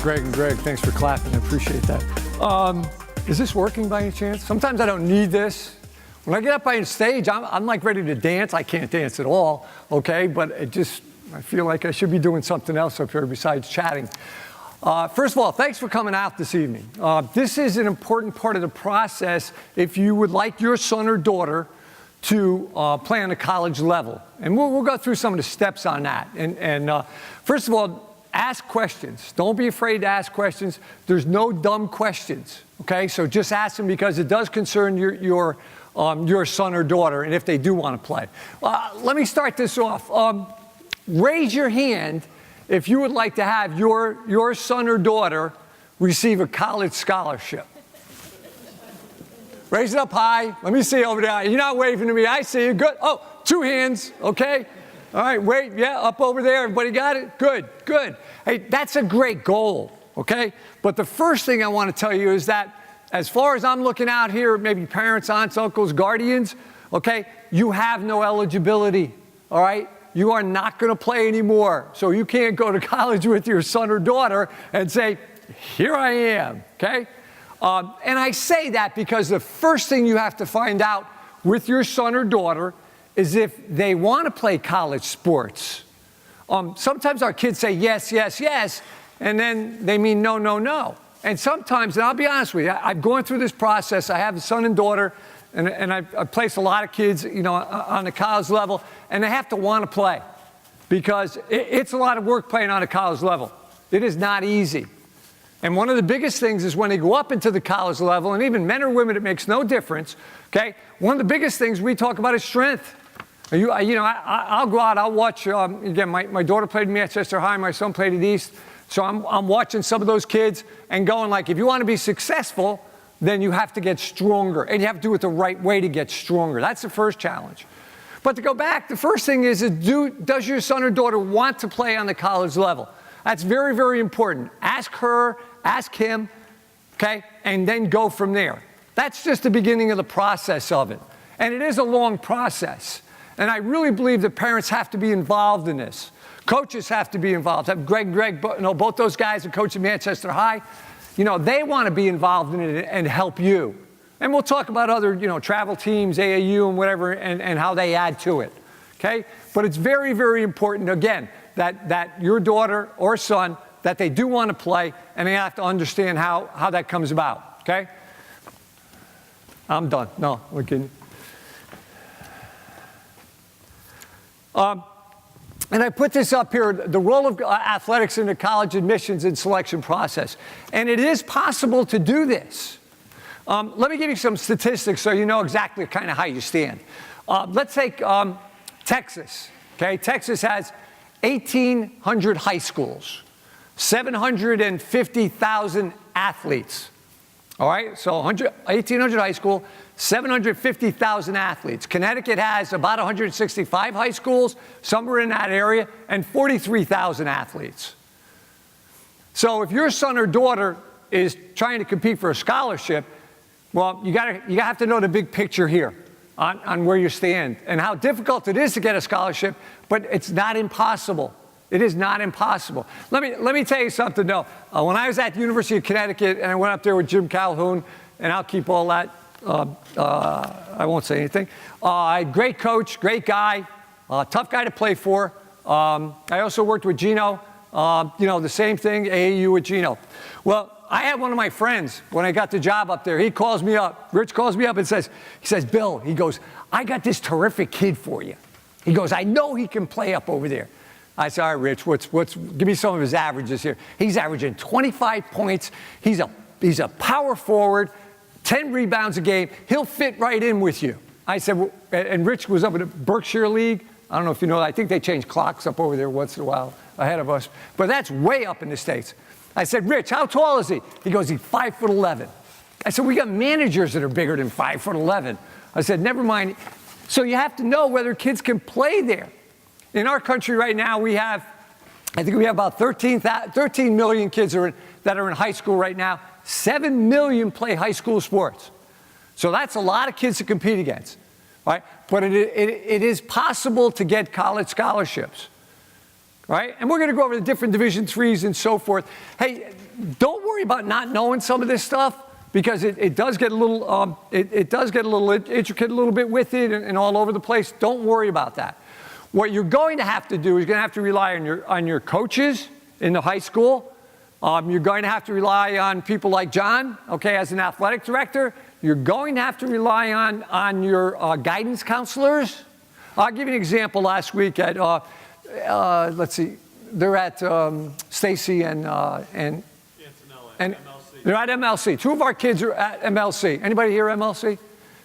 Greg and Greg, thanks for clapping. I appreciate that. Is this working by any chance? Sometimes I don't need this. When I get up on stage, I'm like ready to dance. I can't dance at all, okay? But I feel like I should be doing something else up here besides chatting. First of all, thanks for coming out this evening. This is an important part of the process if you would like your son or daughter to play on the college level. And we'll go through some of the steps on that. And first of all, ask questions. Don't be afraid to ask questions. There's no dumb questions, okay? So just ask them because it does concern your son or daughter and if they do want to play. Let me start this off. Raise your hand if you would like to have your son or daughter receive a college scholarship. Raise it up high. Let me see you over there. You're not waving to me. I see you. Good. Oh, 2 hands, okay? All right, wait, yeah, up over there. Everybody got it? Good, good. Hey, that's a great goal, okay? But the first thing I want to tell you is that as far as I'm looking out here, maybe parents, aunts, uncles, guardians, okay, you have no eligibility, all right? You are not going to play anymore. So you can't go to college with your son or daughter and say, here I am, okay? And I say that because the first thing you have to find out with your son or daughter is if they want to play college sports. Sometimes our kids say yes, yes, yes, and then they mean no, no, no. And sometimes, and I'll be honest with you, I've gone through this process. I have a son and daughter, and I've placed a lot of kids, on the college level, and they have to want to play because it's a lot of work playing on a college level. It is not easy. And one of the biggest things is when they go up into the college level, and even men or women, it makes no difference, okay? One of the biggest things we talk about is strength. I'll go out, I'll watch, again, my daughter played at Manchester High, my son played at East, so I'm watching some of those kids and going like, if you want to be successful, then you have to get stronger, and you have to do it the right way to get stronger. That's the first challenge. But to go back, the first thing is does your son or daughter want to play on the college level? That's very, very important. Ask her, ask him, okay, and then go from there. That's just the beginning of the process of it. And it is a long process. And I really believe that parents have to be involved in this. Coaches have to be involved. Greg, both those guys are coaching Manchester High. They want to be involved in it and help you. And we'll talk about other, travel teams, AAU and whatever, and how they add to it, okay? But it's very, very important, again, that your daughter or son, that they do want to play, and they have to understand how that comes about, okay? I'm done. No, we're kidding. And I put this up here, the role of athletics in the college admissions and selection process. And it is possible to do this. Let me give you some statistics so you know exactly kind of how you stand. Let's take Texas, okay? Texas has 1,800 high schools, 750,000 athletes. All right, so 1,800 high school, 750,000 athletes. Connecticut has about 165 high schools, somewhere in that area, and 43,000 athletes. So if your son or daughter is trying to compete for a scholarship, well, you have to know the big picture here on where you stand and how difficult it is to get a scholarship, but it's not impossible. It is not impossible. Let me tell you something, though. When I was at the University of Connecticut, and I went up there with Jim Calhoun, and I'll keep all that, I won't say anything. Great coach, great guy, tough guy to play for. I also worked with Gino, the same thing, AAU with Gino. Well, I had one of my friends, when I got the job up there, he calls me up, Rich calls me up and says, Bill, he goes, I got this terrific kid for you. He goes, I know he can play up over there. I said, all right, Rich, give me some of his averages here. He's averaging 25 points. He's a power forward, 10 rebounds a game. He'll fit right in with you. I said, well, and Rich was up in the Berkshire League. I don't know if you know that. I think they change clocks up over there once in a while ahead of us. But that's way up in the States. I said, Rich, how tall is he? He goes, he's 5'11". I said, we got managers that are bigger than 5'11". I said, never mind. So you have to know whether kids can play there. In our country right now, I think we have about 13 million kids that are in high school right now. 7 million play high school sports. So that's a lot of kids to compete against, right? But it is possible to get college scholarships. right? And we're going to go over the different Division IIIs and so forth. Hey, don't worry about not knowing some of this stuff, because it does get a little it does get a little intricate a little bit with it and all over the place. Don't worry about that. What you're going to have to do is you're going to have to rely on your coaches in the high school. You're going to have to rely on people like John, okay, as an athletic director. You're going to have to rely on your guidance counselors. I'll give you an example. Last week at let's see, they're at Stacy and they're at MLC. Two of our kids are at MLC. Anybody here MLC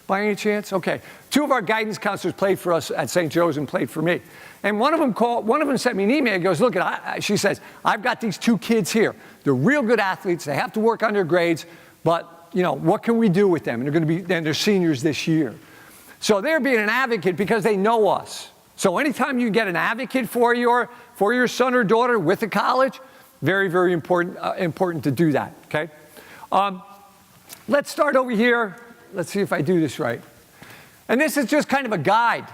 by any chance? Okay. Two of our guidance counselors played for us at St. Joe's and played for me. And one of them sent me an email. He goes, look, she says, I've got these two kids here. They're real good athletes. They have to work on their grades, but what can we do with them? And they're seniors this year. So they're being an advocate because they know us. So anytime you get an advocate for your son or daughter with a college, very, very important to do that, okay? Let's start over here. Let's see if I do this right. And this is just kind of a guide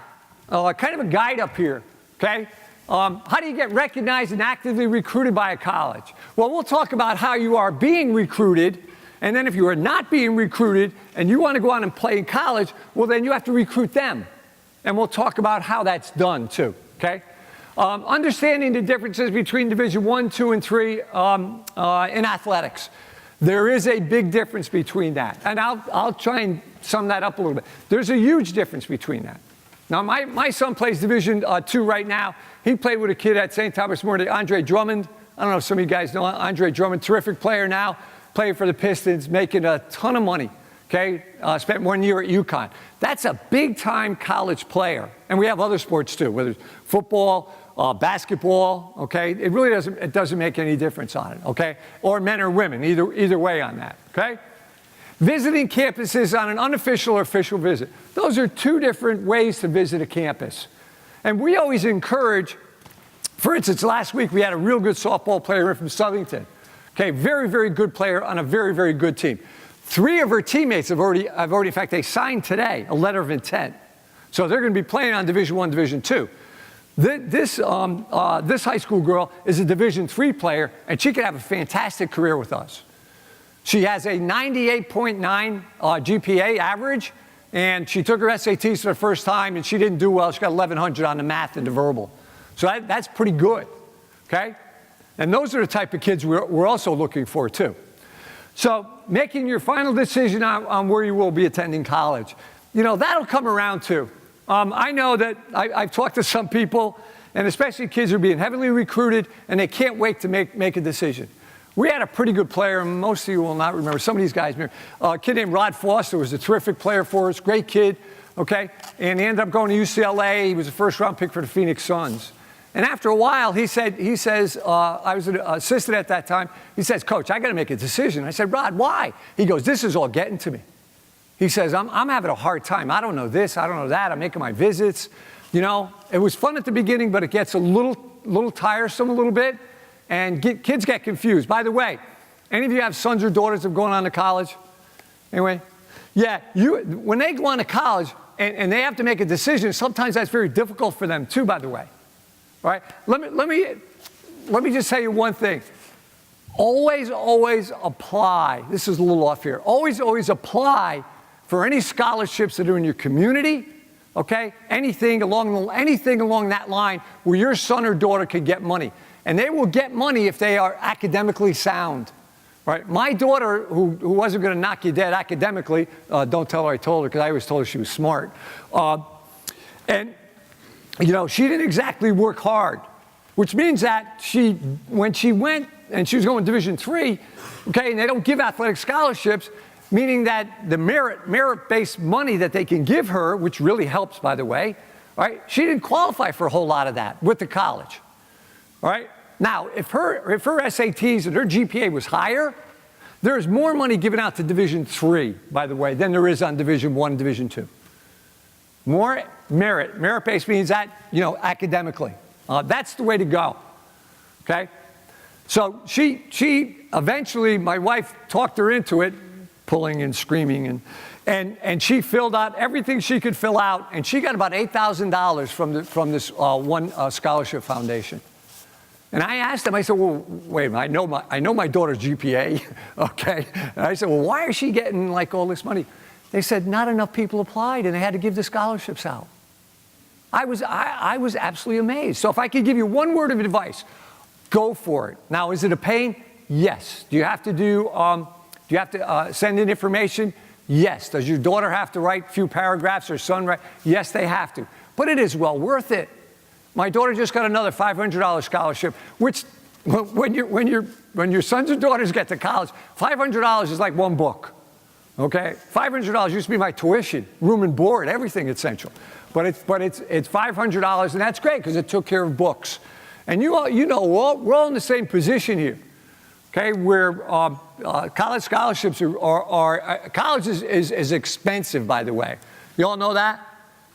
up here, okay? How do you get recognized and actively recruited by a college? Well, we'll talk about how you are being recruited, and then if you are not being recruited and you want to go on and play in college, well, then you have to recruit them. And we'll talk about how that's done too, okay? Understanding the differences between Division I, II, and III in athletics. There is a big difference between that. And I'll try and sum that up a little bit. There's a huge difference between that. Now, my son plays Division II right now. He played with a kid at St. Thomas More, Andre Drummond. I don't know if some of you guys know Andre Drummond, terrific player now, playing for the Pistons, making a ton of money, okay? Spent 1 year at UConn. That's a big-time college player. And we have other sports, too, whether it's football, basketball, okay? It really doesn't make any difference on it, okay? Or men or women, either way on that, okay? Visiting campuses on an unofficial or official visit. Those are two different ways to visit a campus. And we always encourage, for instance, last week we had a real good softball player in from Southington. Okay, very, very good player on a very, very good team. 3 of her teammates have already, in fact, they signed today a letter of intent. So they're going to be playing on Division I, Division II. This high school girl is a Division III player, and she could have a fantastic career with us. She has a 98.9 GPA average, and she took her SATs for the first time, and she didn't do well. She got 1,100 on the math and the verbal. So that's pretty good, okay? And those are the type of kids we're also looking for, too. So making your final decision on where you will be attending college, that'll come around, too. I know that I've talked to some people, and especially kids who are being heavily recruited, and they can't wait to make a decision. We had a pretty good player, and most of you will not remember. Some of these guys remember. A kid named Rod Foster was a terrific player for us, great kid, okay? And he ended up going to UCLA. He was a first-round pick for the Phoenix Suns. And after a while, he says, I was an assistant at that time. He says, Coach, I got to make a decision. I said, Rod, why? He goes, this is all getting to me. He says, I'm having a hard time. I don't know this, I don't know that. I'm making my visits. It was fun at the beginning, but it gets a little tiresome a little bit. And kids get confused. By the way, any of you have sons or daughters that have gone on to college? Anyway? Yeah, when they go on to college and they have to make a decision, sometimes that's very difficult for them too, by the way. All right? Let me just tell you one thing. Always apply. This is a little off here. Always apply for any scholarships that are in your community, okay? Anything along that line where your son or daughter could get money. And they will get money if they are academically sound, right? My daughter, who wasn't going to knock you dead academically, don't tell her I told her, because I always told her she was smart. And she didn't exactly work hard, which means that when she went and she was going to Division III, okay, and they don't give athletic scholarships, meaning that the merit-based money that they can give her, which really helps, by the way, right? She didn't qualify for a whole lot of that with the college. All right? Now, if her SATs and her GPA was higher, there's more money given out to Division III, by the way, than there is on Division I and Division II. More merit. Merit-based means that, academically. That's the way to go. Okay? So she eventually, my wife talked her into it, pulling and screaming, and she filled out everything she could fill out, and she got about $8,000 from this one scholarship foundation. And I asked them, I said, well, wait a minute, I know my daughter's GPA, okay? And I said, well, why is she getting like all this money? They said, not enough people applied, and they had to give the scholarships out. I was absolutely amazed. So if I could give you one word of advice, go for it. Now, is it a pain? Yes. Do you have to send in information? Yes. Does your daughter have to write a few paragraphs or son write? Yes, they have to. But it is well worth it. My daughter just got another $500 scholarship, which when your sons and daughters get to college, $500 is like one book. Okay? $500 used to be my tuition, room and board, everything essential. But it's $500, and that's great because it took care of books. And we're all in the same position here. Okay, where college scholarships college is expensive, by the way. You all know that?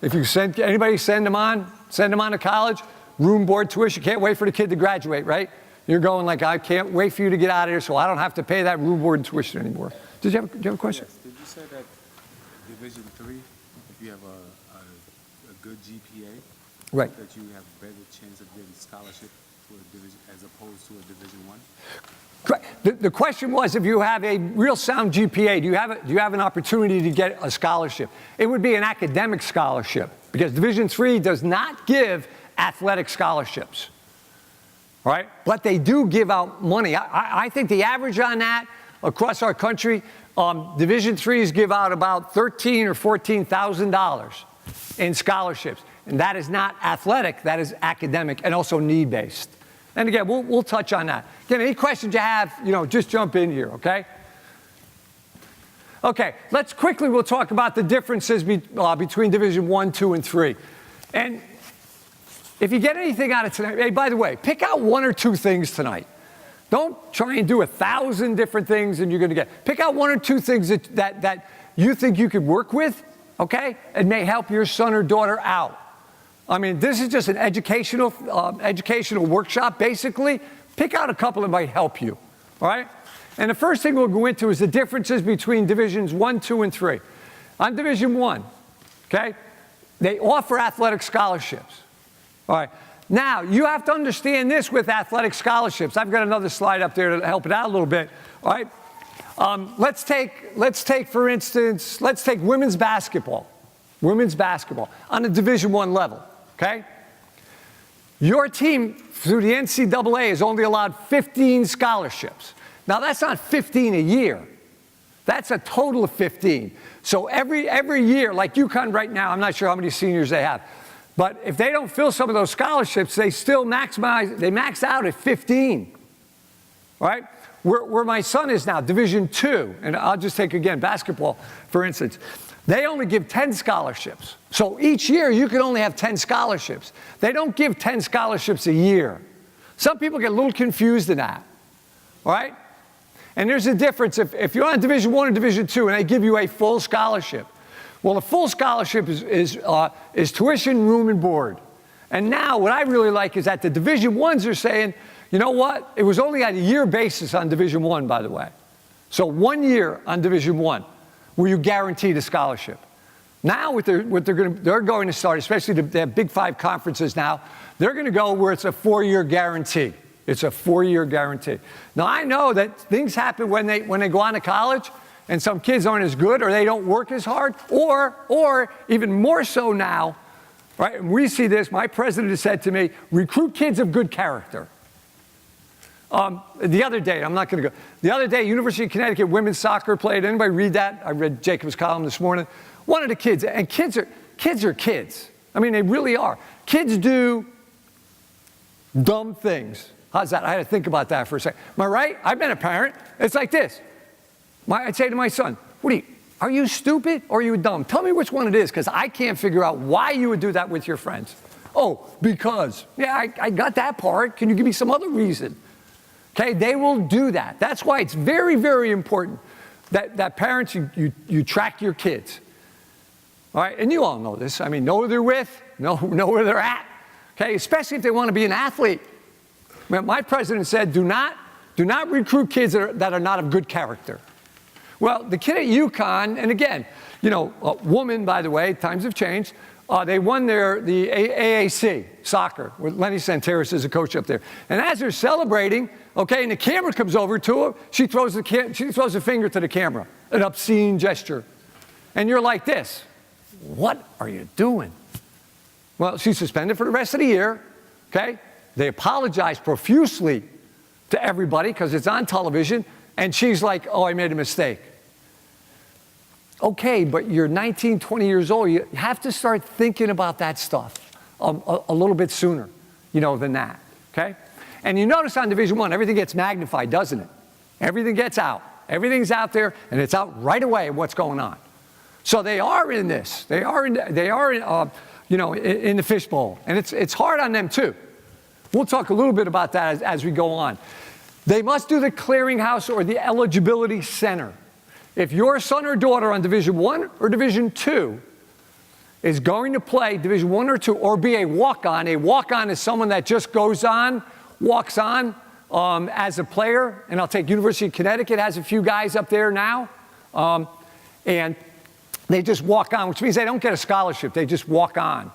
If you send them on to college, room, board, tuition, can't wait for the kid to graduate, right? You're going like, I can't wait for you to get out of here so I don't have to pay that room, board, and tuition anymore. Do you have a question? Yes. Did you say that Division III, if you have a good GPA, right, that you have a better chance of getting scholarship for a division as opposed to a Division I? The question was, if you have a real sound GPA, do you have an opportunity to get a scholarship? It would be an academic scholarship because Division III does not give athletic scholarships, right? But they do give out money. I think the average on that across our country, Division IIIs give out about $13,000 or $14,000 in scholarships, and that is not athletic. That is academic and also need-based. And again, we'll touch on that. Again, any questions you have, just jump in here, okay? Okay, we'll talk about the differences between Division I, II, and III. And if you get anything out of tonight, hey, by the way, pick out one or two things tonight. Don't try and do 1,000 different things and you're going to get. Pick out one or two things that you think you could work with, okay? And may help your son or daughter out. I mean, this is just an educational workshop, basically. Pick out a couple that might help you, all right? And the first thing we'll go into is the differences between Divisions I, II, and III. On Division I, okay, they offer athletic scholarships, all right? Now, you have to understand this with athletic scholarships. I've got another slide up there to help it out a little bit, all right? Let's take, for instance, women's basketball. Women's basketball on the Division I level. Okay? Your team, through the NCAA, is only allowed 15 scholarships. Now, that's not 15 a year. That's a total of 15. So every year, like UConn right now, I'm not sure how many seniors they have, but if they don't fill some of those scholarships, they still max out at 15. All right? Where my son is now, Division II, and I'll just take, again, basketball, for instance. They only give 10 scholarships. So each year, you can only have 10 scholarships. They don't give 10 scholarships a year. Some people get a little confused in that, all right? And there's a difference. If you're on Division I or Division II and they give you a full scholarship, well, a full scholarship is tuition, room, and board. And now what I really like is that the Division I's are saying, you know what? It was only on a year basis on Division I, by the way. So 1 year on Division I. Where you guaranteed a scholarship. Now, they're going to start, especially the Big Five conferences now, they're going to go where it's a 4-year guarantee. It's a 4-year guarantee. Now, I know that things happen when they go on to college, and some kids aren't as good, or they don't work as hard, or even more so now, right? And we see this. My president has said to me, recruit kids of good character. The other day, I'm not going to go. The other day, University of Connecticut women's soccer played. Anybody read that? I read Jacob's column this morning. One of the kids, and kids are kids. I mean, they really are. Kids do dumb things. How's that? I had to think about that for a second. Am I right? I've been a parent. It's like this. I'd say to my son, are you stupid or are you dumb? Tell me which one it is, because I can't figure out why you would do that with your friends. Oh, because. Yeah, I got that part. Can you give me some other reason? Okay, they will do that. That's why it's very, very important that parents, you track your kids. All right, and you all know this. I mean, know who they're with, know where they're at. Okay, especially if they want to be an athlete. My president said, do not recruit kids that are not of good character. Well, the kid at UConn, and again, a woman, by the way, times have changed, They won the AAC soccer with Lenny Santeris as a coach up there. And as they're celebrating, okay, and the camera comes over to her, she throws a finger to the camera, an obscene gesture. And you're like this, what are you doing? Well, she's suspended for the rest of the year, okay? They apologize profusely to everybody because it's on television, and she's like, oh, I made a mistake. Okay, but you're 19, 20 years old. You have to start thinking about that stuff a little bit sooner, than that, okay? And you notice on Division I, everything gets magnified, doesn't it? Everything gets out. Everything's out there, and it's out right away what's going on. So they are in this. They are in the fishbowl, and it's hard on them too. We'll talk a little bit about that as we go on. They must do the clearinghouse or the eligibility center. If your son or daughter on Division I or Division II is going to play Division I or II or be a walk-on is someone that just walks on as a player. And I'll take University of Connecticut has a few guys up there now. And they just walk on, which means they don't get a scholarship. They just walk on,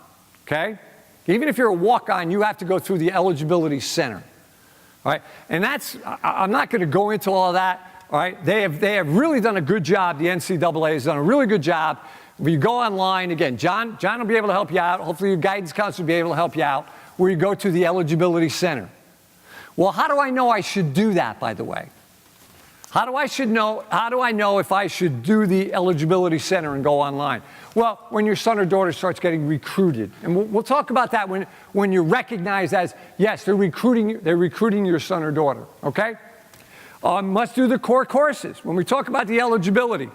okay? Even if you're a walk-on, you have to go through the eligibility center, all right? And I'm not going to go into all of that. All right, they have really done a good job. The NCAA has done a really good job. When you go online, again, John will be able to help you out. Hopefully your guidance counselor will be able to help you out, where you go to the eligibility center. Well, how do I know I should do that, by the way? How do I know if I should do the eligibility center and go online? Well, when your son or daughter starts getting recruited. And we'll talk about that when you're recognized as, yes, they're recruiting your son or daughter, okay? Must do the core courses. When we talk about the eligibility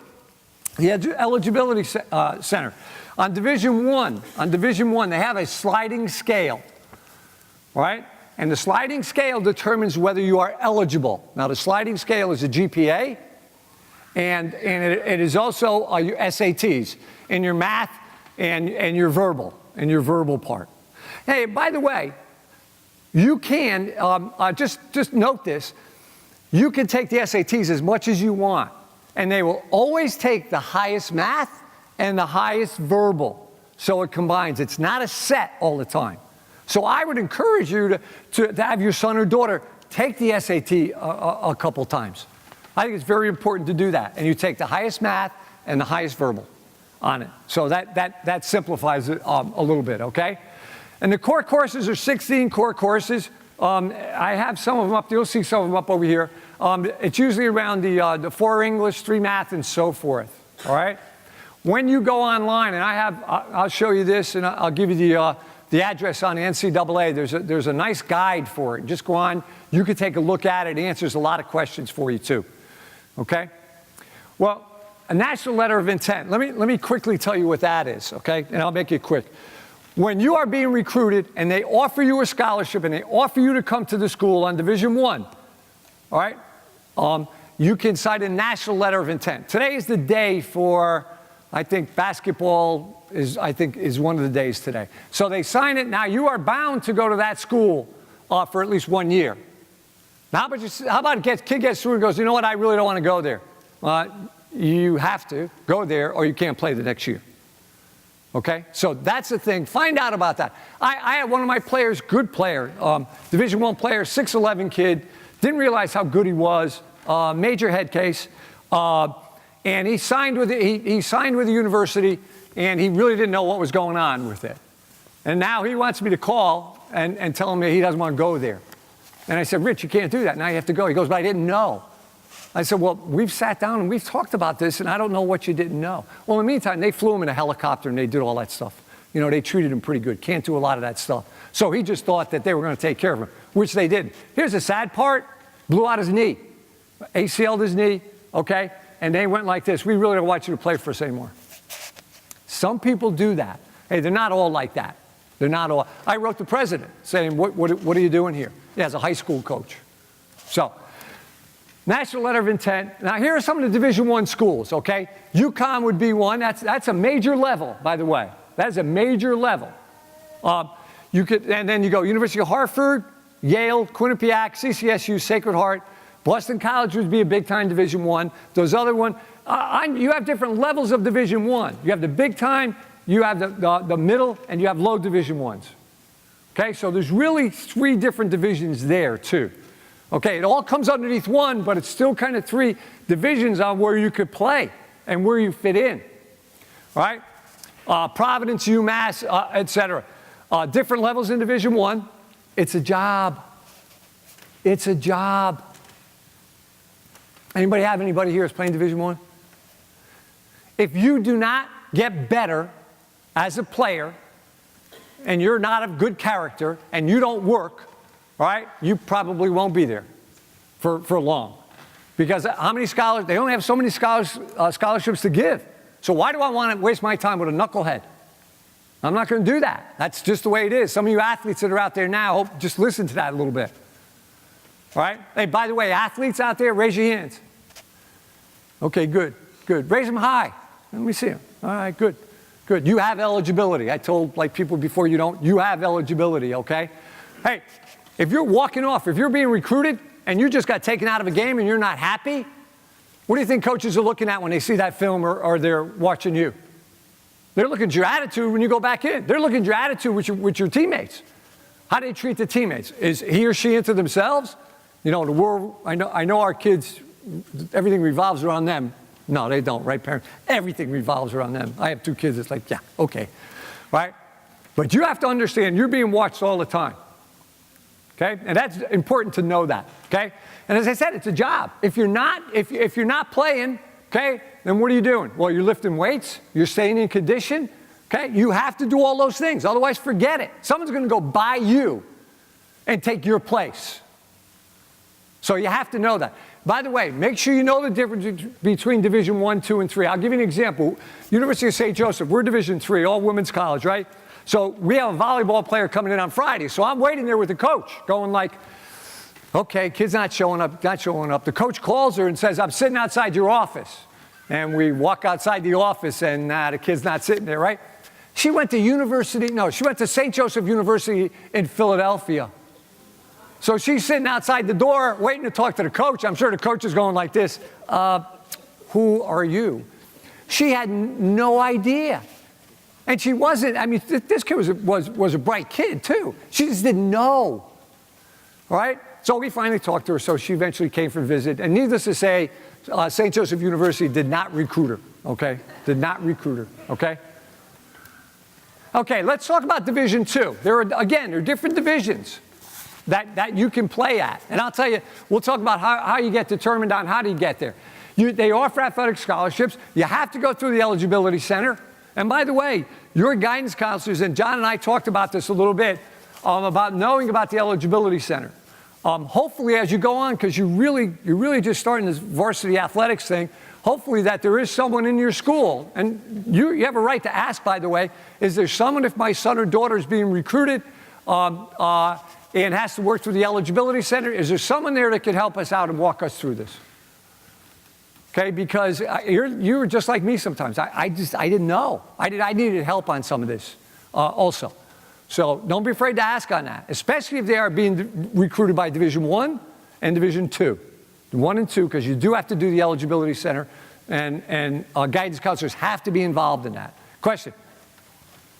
center. On Division I, they have a sliding scale, right? And the sliding scale determines whether you are eligible. Now, the sliding scale is a GPA, and it is also your SATs, and your math, and your verbal part. Hey, by the way, you can, just note this, you can take the SATs as much as you want, and they will always take the highest math and the highest verbal. So it combines. It's not a set all the time. So I would encourage you to have your son or daughter take the SAT a couple times. I think it's very important to do that. And you take the highest math and the highest verbal on it. So that simplifies it a little bit, okay? And the core courses are 16 core courses. I have some of them up. You'll see some of them up over here. It's usually around the 4 English, 3 math, and so forth. All right. When you go online, and I'll show you this, and I'll give you the address on the NCAA. There's a nice guide for it. Just go on. You can take a look at it. It answers a lot of questions for you too. Okay. Well, a national letter of intent. Let me quickly tell you what that is. Okay, and I'll make it quick. When you are being recruited and they offer you a scholarship and they offer you to come to the school on Division I, all right, you can sign a national letter of intent. Today is the day for, I think, basketball is one of the days today. So they sign it. Now you are bound to go to that school for at least 1 year. Now, how about a kid gets through and goes, you know what, I really don't want to go there. You have to go there or you can't play the next year. Okay, so that's the thing. Find out about that. I had one of my players, good player, Division I player, 6'11" kid, didn't realize how good he was, major head case, and he signed with the university, and he really didn't know what was going on with it. And now he wants me to call and tell him that he doesn't want to go there. And I said, Rich, you can't do that. Now you have to go. He goes, but I didn't know. I said, well, we've sat down and we've talked about this, and I don't know what you didn't know. Well, in the meantime, they flew him in a helicopter and they did all that stuff. You know, they treated him pretty good. Can't do a lot of that stuff. So he just thought that they were going to take care of him, which they didn't. Here's the sad part. Blew out his knee. ACL'd his knee, okay? And they went like this. We really don't want you to play for us anymore. Some people do that. Hey, they're not all like that. They're not all. I wrote the president saying, what are you doing here? Yeah, as a high school coach. So, national letter of intent. Now, here are some of the Division I schools, okay? UConn would be one. That's a major level, by the way. That is a major level. And then you go University of Hartford, Yale, Quinnipiac, CCSU, Sacred Heart. Boston College would be a big-time Division I. Those other ones, you have different levels of Division I. You have the big-time, you have the middle, and you have low Division Ones. Okay, so there's really 3 different divisions there too. Okay, it all comes underneath one, but it's still kind of 3 divisions on where you could play and where you fit in. All right, Providence, UMass, etc. Different levels in Division I. It's a job. It's a job. Anybody have anybody here who's playing Division I? If you do not get better as a player, and you're not of good character, and you don't work, all right, you probably won't be there for long. Because how many scholars, they only have so many scholarships to give. So why do I want to waste my time with a knucklehead? I'm not going to do that. That's just the way it is. Some of you athletes that are out there now, just listen to that a little bit. All right? Hey, by the way, athletes out there, raise your hands. Okay, good, good. Raise them high. Let me see them. All right, good, good. You have eligibility. I told people before, you have eligibility, okay? Hey, if you're walking off, if you're being recruited and you just got taken out of a game and you're not happy, what do you think coaches are looking at when they see that film or they're watching you? They're looking at your attitude when you go back in. They're looking at your attitude with your teammates. How do they treat the teammates? Is he or she into themselves? You know, the world, I know our kids, everything revolves around them. No, they don't, right, parents? Everything revolves around them. I have 2 kids. It's like, yeah, okay, right? But you have to understand, you're being watched all the time, okay? And that's important to know that, okay? And as I said, it's a job. If you're not playing, okay, then what are you doing? Well, you're lifting weights. You're staying in condition, okay? You have to do all those things. Otherwise, forget it. Someone's going to go buy you and take your place. So you have to know that. By the way, make sure you know the difference between Division I, II, and III. I'll give you an example. University of St. Joseph, we're Division III, all women's college, right? So we have a volleyball player coming in on Friday. So I'm waiting there with the coach going like, okay, kid's not showing up, not showing up. The coach calls her and says, I'm sitting outside your office. And we walk outside the office and the kid's not sitting there, right? She went to St. Joseph University in Philadelphia. So she's sitting outside the door waiting to talk to the coach. I'm sure the coach is going like this, who are you? She had no idea. And she wasn't, I mean, this kid was a bright kid too. She just didn't know, all right? So we finally talked to her, so she eventually came for a visit. And needless to say, St. Joseph University did not recruit her, okay? Did not recruit her, okay? Okay, let's talk about Division II. There are different divisions that you can play at. And I'll tell you, we'll talk about how you get determined on how do you get there. They offer athletic scholarships. You have to go through the eligibility center. And by the way, your guidance counselors, and John and I talked about this a little bit, about knowing about the eligibility center. Hopefully as you go on, because you're really just starting this varsity athletics thing, hopefully that there is someone in your school, and you have a right to ask, by the way, is there someone, if my son or daughter is being recruited and has to work through the eligibility center, is there someone there that can help us out and walk us through this? Okay, because you were just like me sometimes. I didn't know. I needed help on some of this also. So don't be afraid to ask on that, especially if they are being recruited by Division I and Division II. 1 and 2, because you do have to do the eligibility center, and guidance counselors have to be involved in that. Question?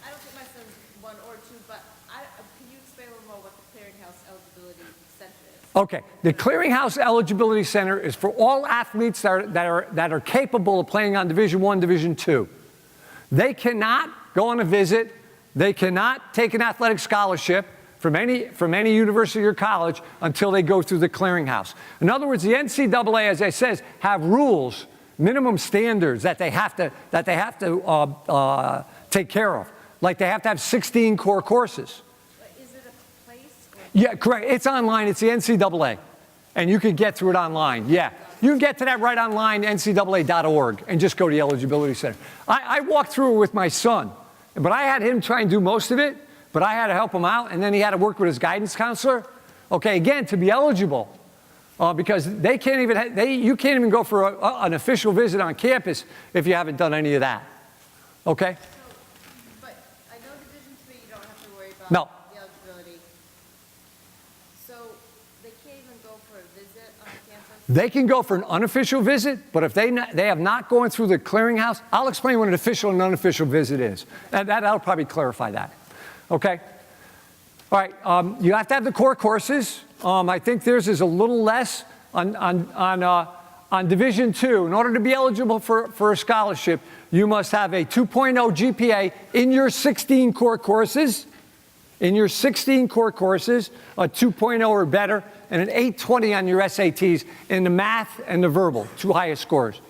I don't think my son's 1 or 2, but can you explain a little more what the Clearinghouse Eligibility Center is? Okay, the Clearinghouse Eligibility Center is for all athletes that are capable of playing on Division I, Division II. They cannot go on a visit. They cannot take an athletic scholarship from any university or college until they go through the clearinghouse. In other words, the NCAA, as I says, have rules, minimum standards that they have to take care of. Like they have to have 16 core courses. But is it a place? Yeah, correct. It's online. It's the NCAA. And you can get through it online. Yeah. You can get to that right online, ncaa.org, and just go to the eligibility center. I walked through it with my son, but I had him try and do most of it. But I had to help him out, and then he had to work with his guidance counselor. Okay, again, to be eligible, because they can't even you can't even go for an official visit on campus if you haven't done any of that. Okay. But I know Division III, you don't have to worry about No. the eligibility. So They can't even go for a visit on campus? They can go for an unofficial visit, but if they have not gone through the clearinghouse, I'll explain what an official and unofficial visit is. That'll probably clarify that. Okay? All right, you have to have the core courses. I think theirs is a little less on Division II. In order to be eligible for a scholarship, you must have a 2.0 GPA in your 16 core courses. In your 16 core courses, a 2.0 or better, and an 820 on your SATs in the math and the verbal, 2 highest scores.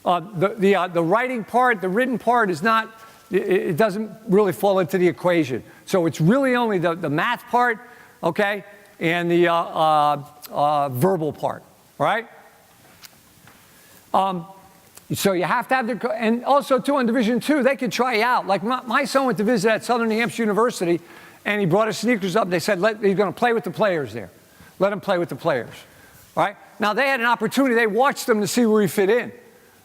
The writing part, the written part is not, it doesn't really fall into the equation. So it's really only the math part, okay, and the verbal part, all right? So you have to have the, and also too on Division II, they can try you out. Like my son went to visit at Southern New Hampshire University, and he brought his sneakers up. They said he's going to play with the players there. Let him play with the players, all right? Now they had an opportunity. They watched him to see where he fit in.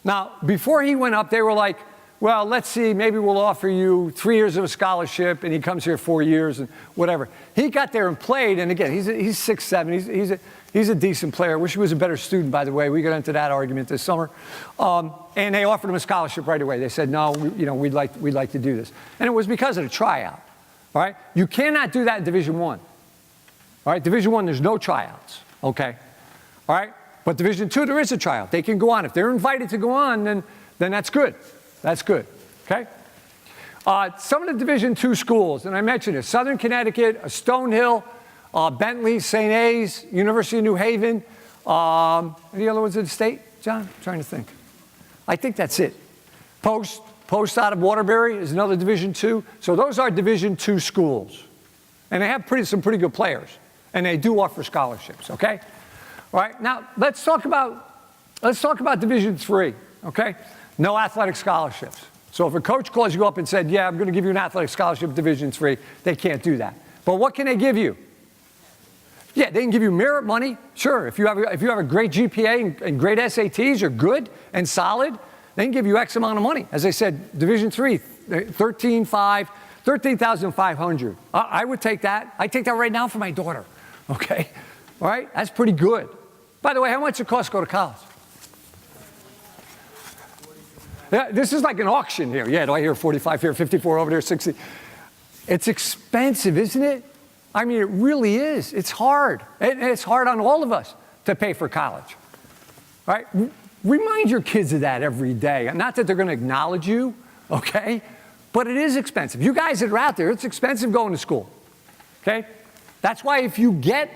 Now before he went up, they were like, well, let's see, maybe we'll offer you 3 years of a scholarship, and he comes here 4 years and whatever. He got there and played, and again, he's 6'7", he's a decent player. I wish he was a better student, by the way. We got into that argument this summer. And they offered him a scholarship right away. They said, no, we'd like to do this. And it was because of the tryout, all right? You cannot do that in Division I. All right, Division I, there's no tryouts, okay? All right, but Division II, there is a tryout. They can go on. If they're invited to go on, then that's good. That's good, okay? Some of the Division II schools, and I mentioned it, Southern Connecticut, Stonehill, Bentley, St. A's, University of New Haven. Any other ones in the state, John? I'm trying to think. I think that's it. Post out of Waterbury is another Division II. So those are Division II schools. And they have some pretty good players. And they do offer scholarships, okay? All right, now let's talk about Division III, okay? No athletic scholarships. So if a coach calls you up and said, yeah, I'm going to give you an athletic scholarship Division III, they can't do that. But what can they give you? Yeah, they can give you merit money. Sure, if you have a great GPA and great SATs, you're good and solid, they can give you X amount of money. As I said, Division III, $13,500. I would take that. I take that right now for my daughter, okay? All right, that's pretty good. By the way, how much does it cost to go to college? Yeah, this is like an auction here. Yeah, do I hear 45 here, 54 over there, 60? It's expensive, isn't it? I mean, it really is. It's hard. And it's hard on all of us to pay for college. Right? Remind your kids of that every day. Not that they're going to acknowledge you, okay? But it is expensive. You guys that are out there, it's expensive going to school. Okay? That's why if you get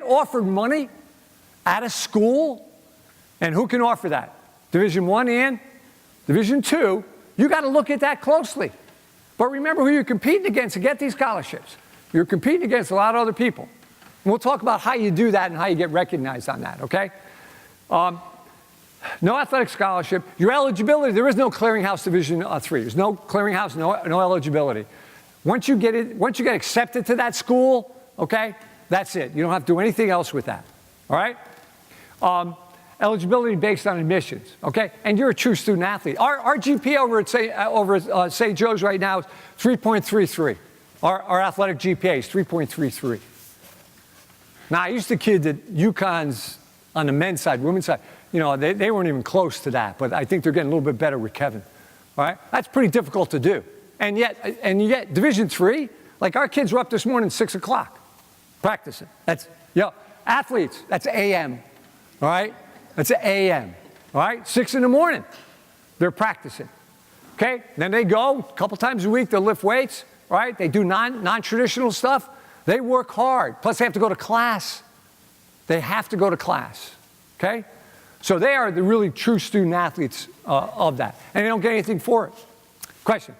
offered money at a school, and who can offer that? Division I and Division II, you got to look at that closely. But remember who you're competing against to get these scholarships. You're competing against a lot of other people. And we'll talk about how you do that and how you get recognized on that, okay? No athletic scholarship. Your eligibility, there is no clearinghouse Division III. There's no clearinghouse, no eligibility. Once you get accepted to that school, okay, that's it. You don't have to do anything else with that, all right? Eligibility based on admissions, okay? And you're a true student athlete. Our GPA over at St. Joe's right now is 3.33. Our athletic GPA is 3.33. Now, I used to kid that UConn's on the men's side, women's side, they weren't even close to that, but I think they're getting a little bit better with Kevin, all right? That's pretty difficult to do. And yet Division III, like our kids were up this morning at 6 o'clock practicing. That's, athletes, that's AM, all right? That's AM, all right? 6 in the morning, they're practicing, okay? Then they go a couple times a week, they'll lift weights, right? They do non-traditional stuff. They work hard. Plus, they have to go to class. They have to go to class, okay? So they are the really true student athletes of that. And they don't get anything for it. Question?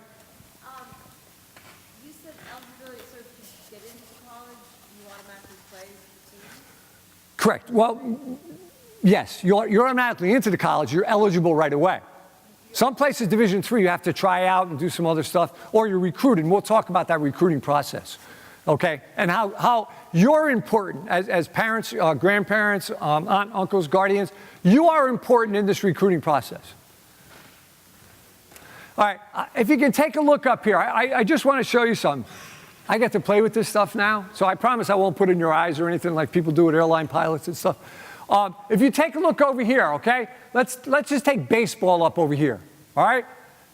You said eligibility, so if you get into college, you automatically play the team? Correct. Well, yes, you're automatically into the college. You're eligible right away. Some places, Division III, you have to try out and do some other stuff, or you're recruited. And we'll talk about that recruiting process, okay? And how you're important as parents, grandparents, aunt, uncles, guardians. You are important in this recruiting process. All right, if you can take a look up here, I just want to show you something. I get to play with this stuff now, so I promise I won't put it in your eyes or anything like people do with airline pilots and stuff. If you take a look over here, okay, let's just take baseball up over here, all right?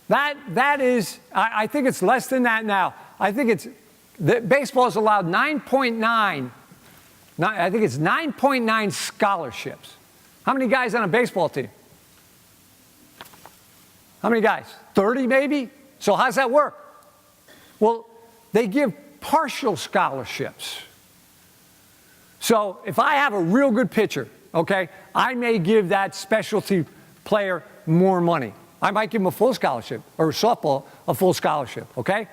That is, I think it's less than that now. I think baseball is allowed 9.9, I think it's 9.9 scholarships. How many guys on a baseball team? How many guys? 30 maybe? So how's that work? Well, they give partial scholarships. So if I have a real good pitcher, okay, I may give that specialty player more money. I might give him a full scholarship, or softball, a full scholarship, okay?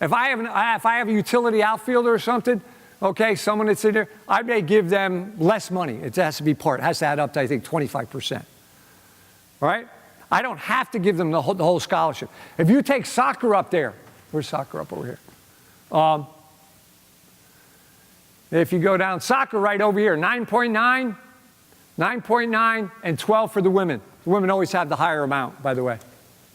If I have a utility outfielder or something, okay, someone that's in there, I may give them less money. It has to be part. It has to add up to, I think, 25%. All right? I don't have to give them the whole scholarship. If you take soccer up there, where's soccer up over here? If you go down, soccer right over here, 9.9, 9.9, and 12 for the women. The women always have the higher amount, by the way.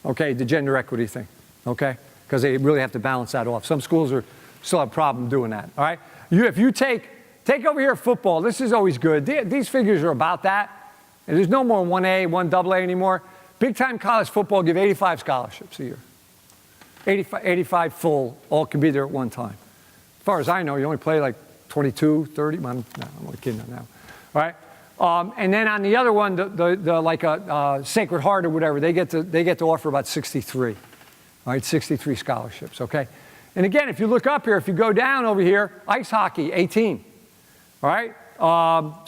Okay, the gender equity thing, okay? Because they really have to balance that off. Some schools still have a problem doing that, all right? If you take over here football, this is always good. These figures are about that. And there's no more 1A, 1AA anymore. Big-time college football give 85 scholarships a year. 85 full, all can be there at one time. As far as I know, you only play like 22, 30. I'm only kidding on that one. All right? And then on the other one, like a Sacred Heart or whatever, they get to offer about 63. All right, 63 scholarships, okay? And again, if you look up here, if you go down over here, ice hockey, 18. All right?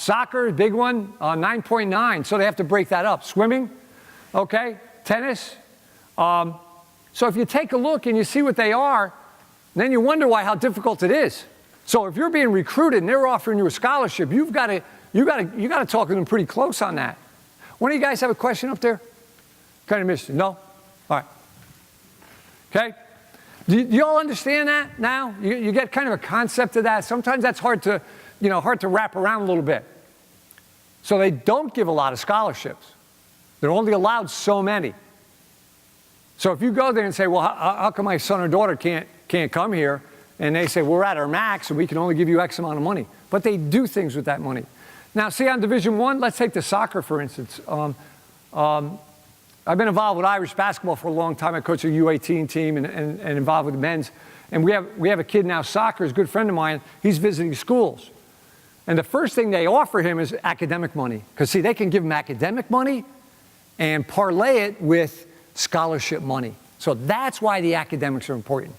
Soccer, big one, 9.9. So they have to break that up. Swimming, okay? Tennis. So if you take a look and you see what they are, then you wonder how difficult it is. So if you're being recruited and they're offering you a scholarship, you got to talk to them pretty close on that. One of you guys have a question up there? Kind of missed it. No? All right. Okay? Do you all understand that now? You get kind of a concept of that. Sometimes that's hard to wrap around a little bit. So they don't give a lot of scholarships. They're only allowed so many. So if you go there and say, well, how come my son or daughter can't come here? And they say, we're at our max and we can only give you X amount of money. But they do things with that money. Now, see on Division I, let's take the soccer, for instance. I've been involved with Irish basketball for a long time. I coach a U18 team and involved with the men's. And we have a kid now, soccer, is a good friend of mine. He's visiting schools. And the first thing they offer him is academic money. Because, see, they can give him academic money and parlay it with scholarship money. So that's why the academics are important.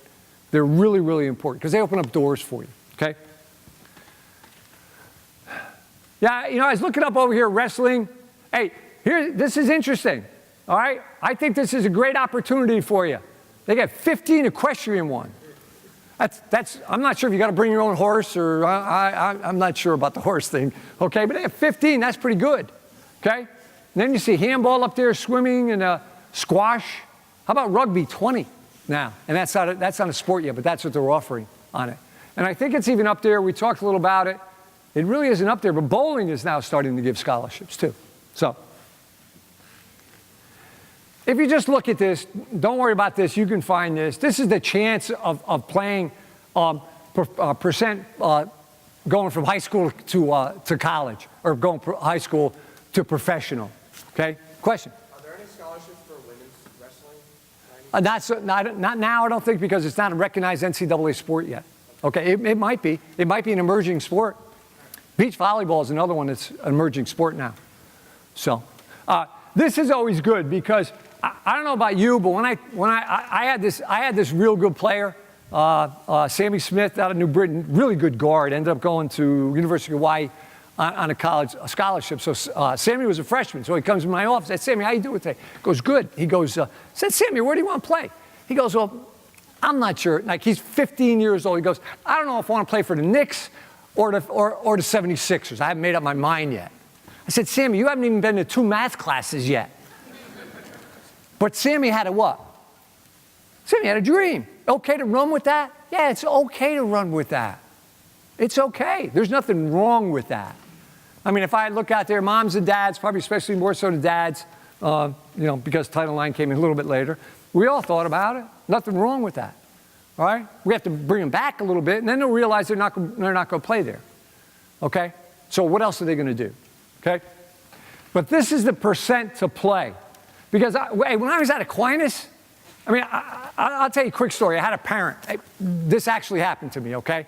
They're really, really important because they open up doors for you, okay? Yeah, I was looking up over here, wrestling. Hey, this is interesting, all right? I think this is a great opportunity for you. They got 15 equestrian one. I'm not sure if you got to bring your own horse or I'm not sure about the horse thing, okay? But they have 15, that's pretty good, okay? And then you see handball up there, swimming, and squash. How about rugby? 20 now. And that's not a sport yet, but that's what they're offering on it. And I think it's even up there. We talked a little about it. It really isn't up there, but bowling is now starting to give scholarships too. So if you just look at this, don't worry about this. You can find this. This is the chance of playing percent going from high school to college, or going from high school to professional. Okay? Question? Are there any scholarships for women's wrestling? Not now, I don't think, because it's not a recognized NCAA sport yet. Okay, it might be. It might be an emerging sport. Beach volleyball is another one that's an emerging sport now. So this is always good because I don't know about you, but when I had this real good player, Sammy Smith out of New Britain, really good guard, ended up going to University of Hawaii on a scholarship. So Sammy was a freshman, so he comes in my office. I said, Sammy, how you doing today? He goes, good. He goes, said, Sammy, where do you want to play? He goes, well, I'm not sure. Like, he's 15 years old. He goes, I don't know if I want to play for the Knicks or the 76ers. I haven't made up my mind yet. I said, Sammy, you haven't even been to 2 math classes yet. But Sammy had a what? Sammy had a dream. Okay to run with that? Yeah, it's okay to run with that. It's okay. There's nothing wrong with that. I mean, if I look out there, moms and dads, probably especially more so the dads, because Title IX came in a little bit later, we all thought about it. Nothing wrong with that. all right? We have to bring them back a little bit, and then they'll realize they're not going to play there, okay? So what else are they going to do, okay? But this is the percent to play. Because when I was at Aquinas, I mean, I'll tell you a quick story. I had a parent. This actually happened to me, okay?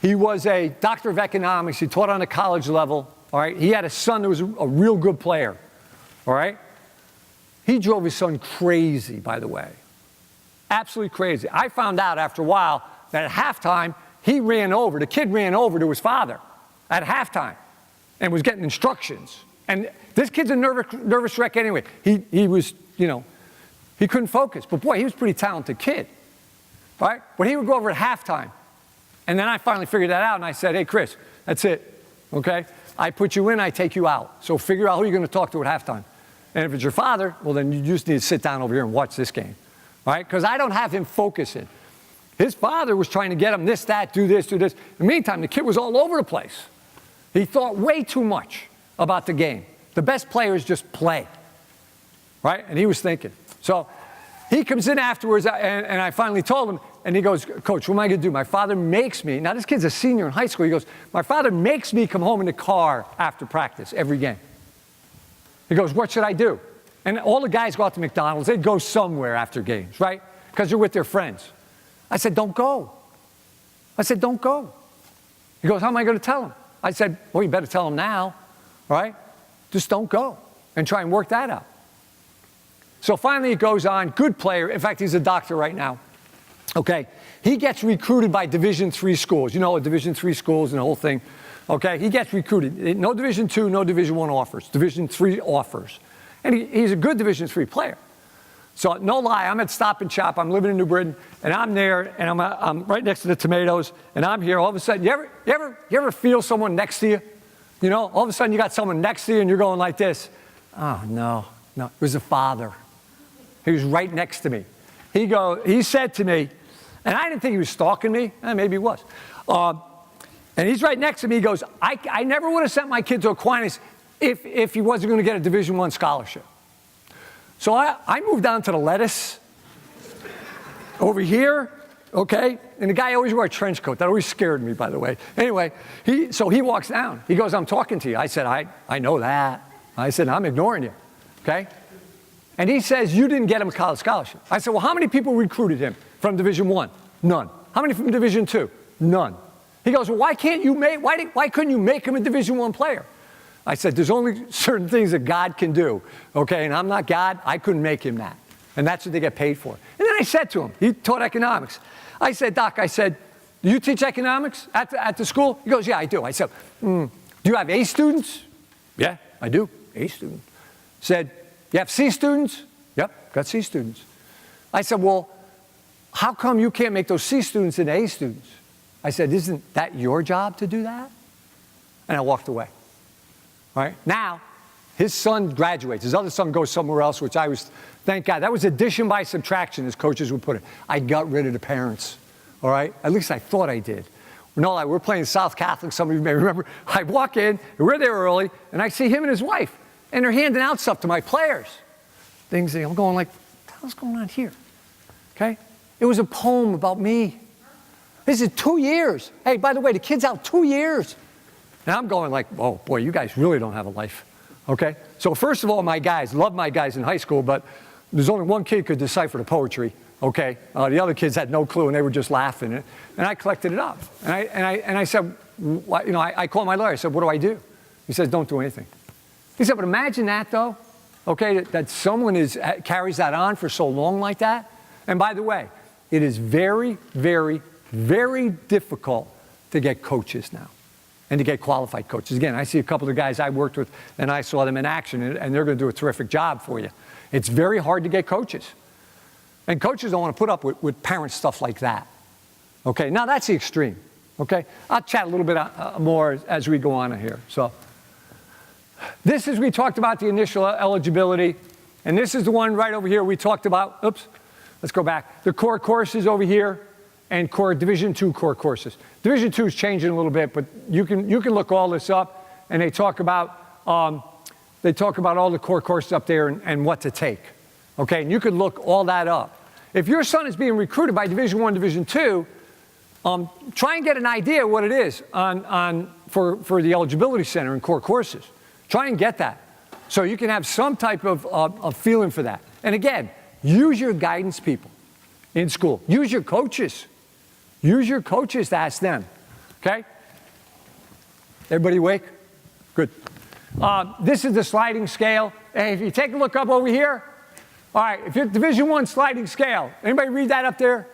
He was a doctor of economics. He taught on the college level, all right? He had a son that was a real good player, all right? He drove his son crazy, by the way. Absolutely crazy. I found out after a while that at halftime, the kid ran over to his father at halftime and was getting instructions. And this kid's a nervous wreck anyway. He was, he couldn't focus. But boy, he was a pretty talented kid, right? But he would go over at halftime. And then I finally figured that out, and I said, hey, Chris, that's it, okay? I put you in, I take you out. So figure out who you're going to talk to at halftime. And if it's your father, well, then you just need to sit down over here and watch this game, right? Because I don't have him focusing. His father was trying to get him this, that, do this, do this. In the meantime, the kid was all over the place. He thought way too much about the game. The best players just play, right? And he was thinking. So he comes in afterwards, and I finally told him, and he goes, Coach, what am I going to do? My father makes me. Now, this kid's a senior in high school. He goes, my father makes me come home in the car after practice every game. He goes, what should I do? And all the guys go out to McDonald's. They'd go somewhere after games, right? Because they're with their friends. I said, don't go. I said, don't go. He goes, how am I going to tell him? I said, well, you better tell him now, right? Just don't go and try and work that out. So finally it goes on, good player. In fact, he's a doctor right now. Okay, he gets recruited by Division III schools. Division III schools and the whole thing. Okay, he gets recruited. No Division II, no Division I offers. Division III offers. And he's a good Division III player. So no lie, I'm at Stop and Shop. I'm living in New Britain, and I'm there, and I'm right next to the tomatoes, and I'm here. All of a sudden, you ever feel someone next to you? All of a sudden you got someone next to you, and you're going like this. Oh, no. It was a father. He was right next to me. He said to me, and I didn't think he was stalking me. Maybe he was. And he's right next to me. He goes, I never would have sent my kid to Aquinas if he wasn't going to get a Division I scholarship. So I moved down to the lettuce over here, okay? And the guy always wore a trench coat. That always scared me, by the way. Anyway, so he walks down. He goes, I'm talking to you. I said, I know that. I said, I'm ignoring you, okay? And he says, you didn't get him a college scholarship. I said, well, how many people recruited him from Division I? None. How many from Division II? None. He goes, well, why couldn't you make him a Division I player? I said, there's only certain things that God can do, okay? And I'm not God. I couldn't make him that. And that's what they get paid for. And then I said to him, he taught economics. I said, Doc, do you teach economics at the school? He goes, yeah, I do. I said, do you have A students? Yeah, I do. A student. Said, you have C students? Yep, got C students. I said, well, how come you can't make those C students into A students? I said, isn't that your job to do that? And I walked away. All right? Now, his son graduates. His other son goes somewhere else, which thank God. That was addition by subtraction, as coaches would put it. I got rid of the parents, all right? At least I thought I did. No, we're playing South Catholic, some of you may remember. I walk in, and we're there early, and I see him and his wife, and they're handing out stuff to my players. Things that I'm going like, what the hell's going on here? Okay? It was a poem about me. This is 2 years. Hey, by the way, the kid's out 2 years. And I'm going like, oh, boy, you guys really don't have a life, okay? So first of all, my guys, loved my guys in high school, but there's only one kid could decipher the poetry, okay? The other kids had no clue, and they were just laughing. And I collected it up. And I said, I called my lawyer. I said, what do I do? He says, don't do anything. He said, but imagine that, though, okay, that someone carries that on for so long like that. And by the way, it is very, very, very difficult to get coaches now. And to get qualified coaches. Again, I see a couple of guys I worked with, and I saw them in action, and they're going to do a terrific job for you. It's very hard to get coaches. And coaches don't want to put up with parent stuff like that. Okay, now that's the extreme. Okay, I'll chat a little bit more as we go on here. So this is, we talked about the initial eligibility, and this is the one right over here we talked about. Oops, let's go back. The core courses over here, and Division II core courses. Division II is changing a little bit, but you can look all this up, and they talk about all the core courses up there and what to take. Okay, and you can look all that up. if your son is being recruited by Division I, Division II, try and get an idea what it is for the eligibility center and core courses. Try and get that, so you can have some type of feeling for that. And again, use your guidance people in school. Use your coaches. Use your coaches to ask them, okay? Everybody awake? Good. This is the sliding scale. Hey, if you take a look up over here, all right, if you're Division I sliding scale, anybody read that up there?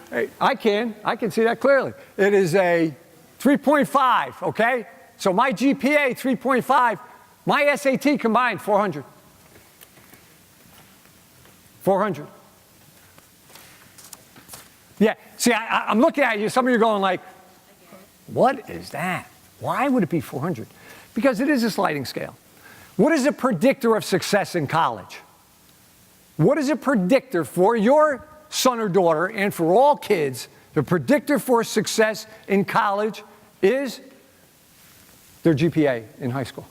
Hey, I can see that clearly. It is a 3.5, okay? So my GPA, 3.5, my SAT combined, 400. 400. Yeah, see, I'm looking at you, some of you are going like, what is that? Why would it be 400? Because it is a sliding scale. What is a predictor of success in college? What is a predictor for your son or daughter and for all kids? The predictor for success in college is their GPA in high school.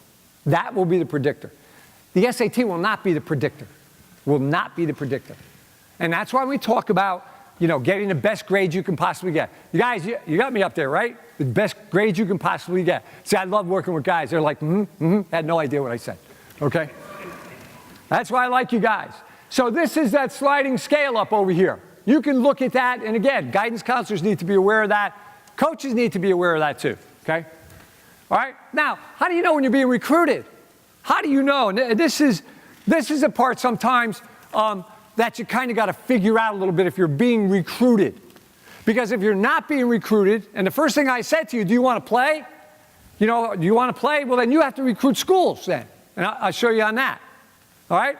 That will be the predictor. The SAT will not be the predictor. Will not be the predictor. And that's why we talk about, getting the best grades you can possibly get. You guys, you got me up there, right? The best grades you can possibly get. See, I love working with guys. They're like, had no idea what I said, okay? That's why I like you guys. So this is that sliding scale up over here. You can look at that, and again, guidance counselors need to be aware of that. Coaches need to be aware of that too, okay? All right, now, how do you know when you're being recruited? How do you know? And this is a part sometimes that you kind of got to figure out a little bit if you're being recruited. Because if you're not being recruited, and the first thing I said to you, do you want to play? Do you want to play? Well, then you have to recruit schools then. And I'll show you on that. All right?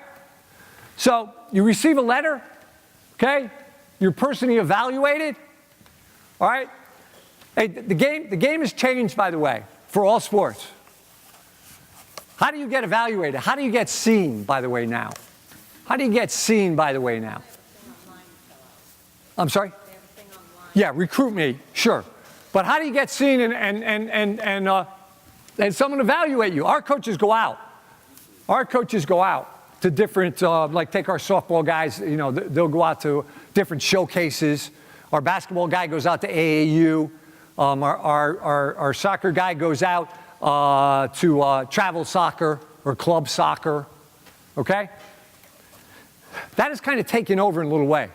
So you receive a letter, okay? You're personally evaluated. All right? Hey, the game has changed, by the way, for all sports. How do you get evaluated? How do you get seen, by the way, now? How do you get seen, by the way, now? I'm sorry? Yeah, recruit me, sure. But how do you get seen and someone evaluate you? Our coaches go out. Our coaches go out to different, like take our softball guys, they'll go out to different showcases. Our basketball guy goes out to AAU. Our soccer guy goes out to travel soccer or club soccer, okay? That is kind of taken over in a little way.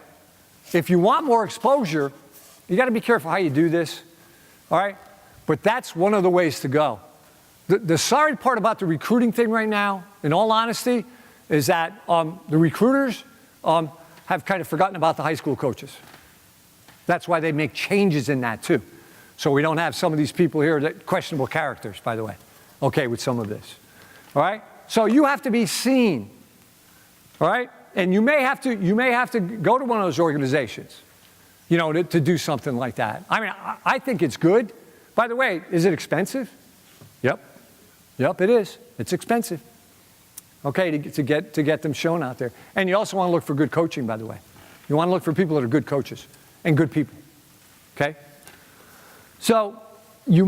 If you want more exposure, you got to be careful how you do this, all right? But that's one of the ways to go. The sorry part about the recruiting thing right now, in all honesty, is that the recruiters have kind of forgotten about the high school coaches. That's why they make changes in that too. So we don't have some of these people here that questionable characters, by the way, okay, with some of this, all right? So you have to be seen, all right? And you may have to go to one of those organizations, to do something like that. I mean, I think it's good. By the way, is it expensive? Yep. Yep, it is. It's expensive. Okay, to get them shown out there. And you also want to look for good coaching, by the way. You want to look for people that are good coaches and good people. Okay? So they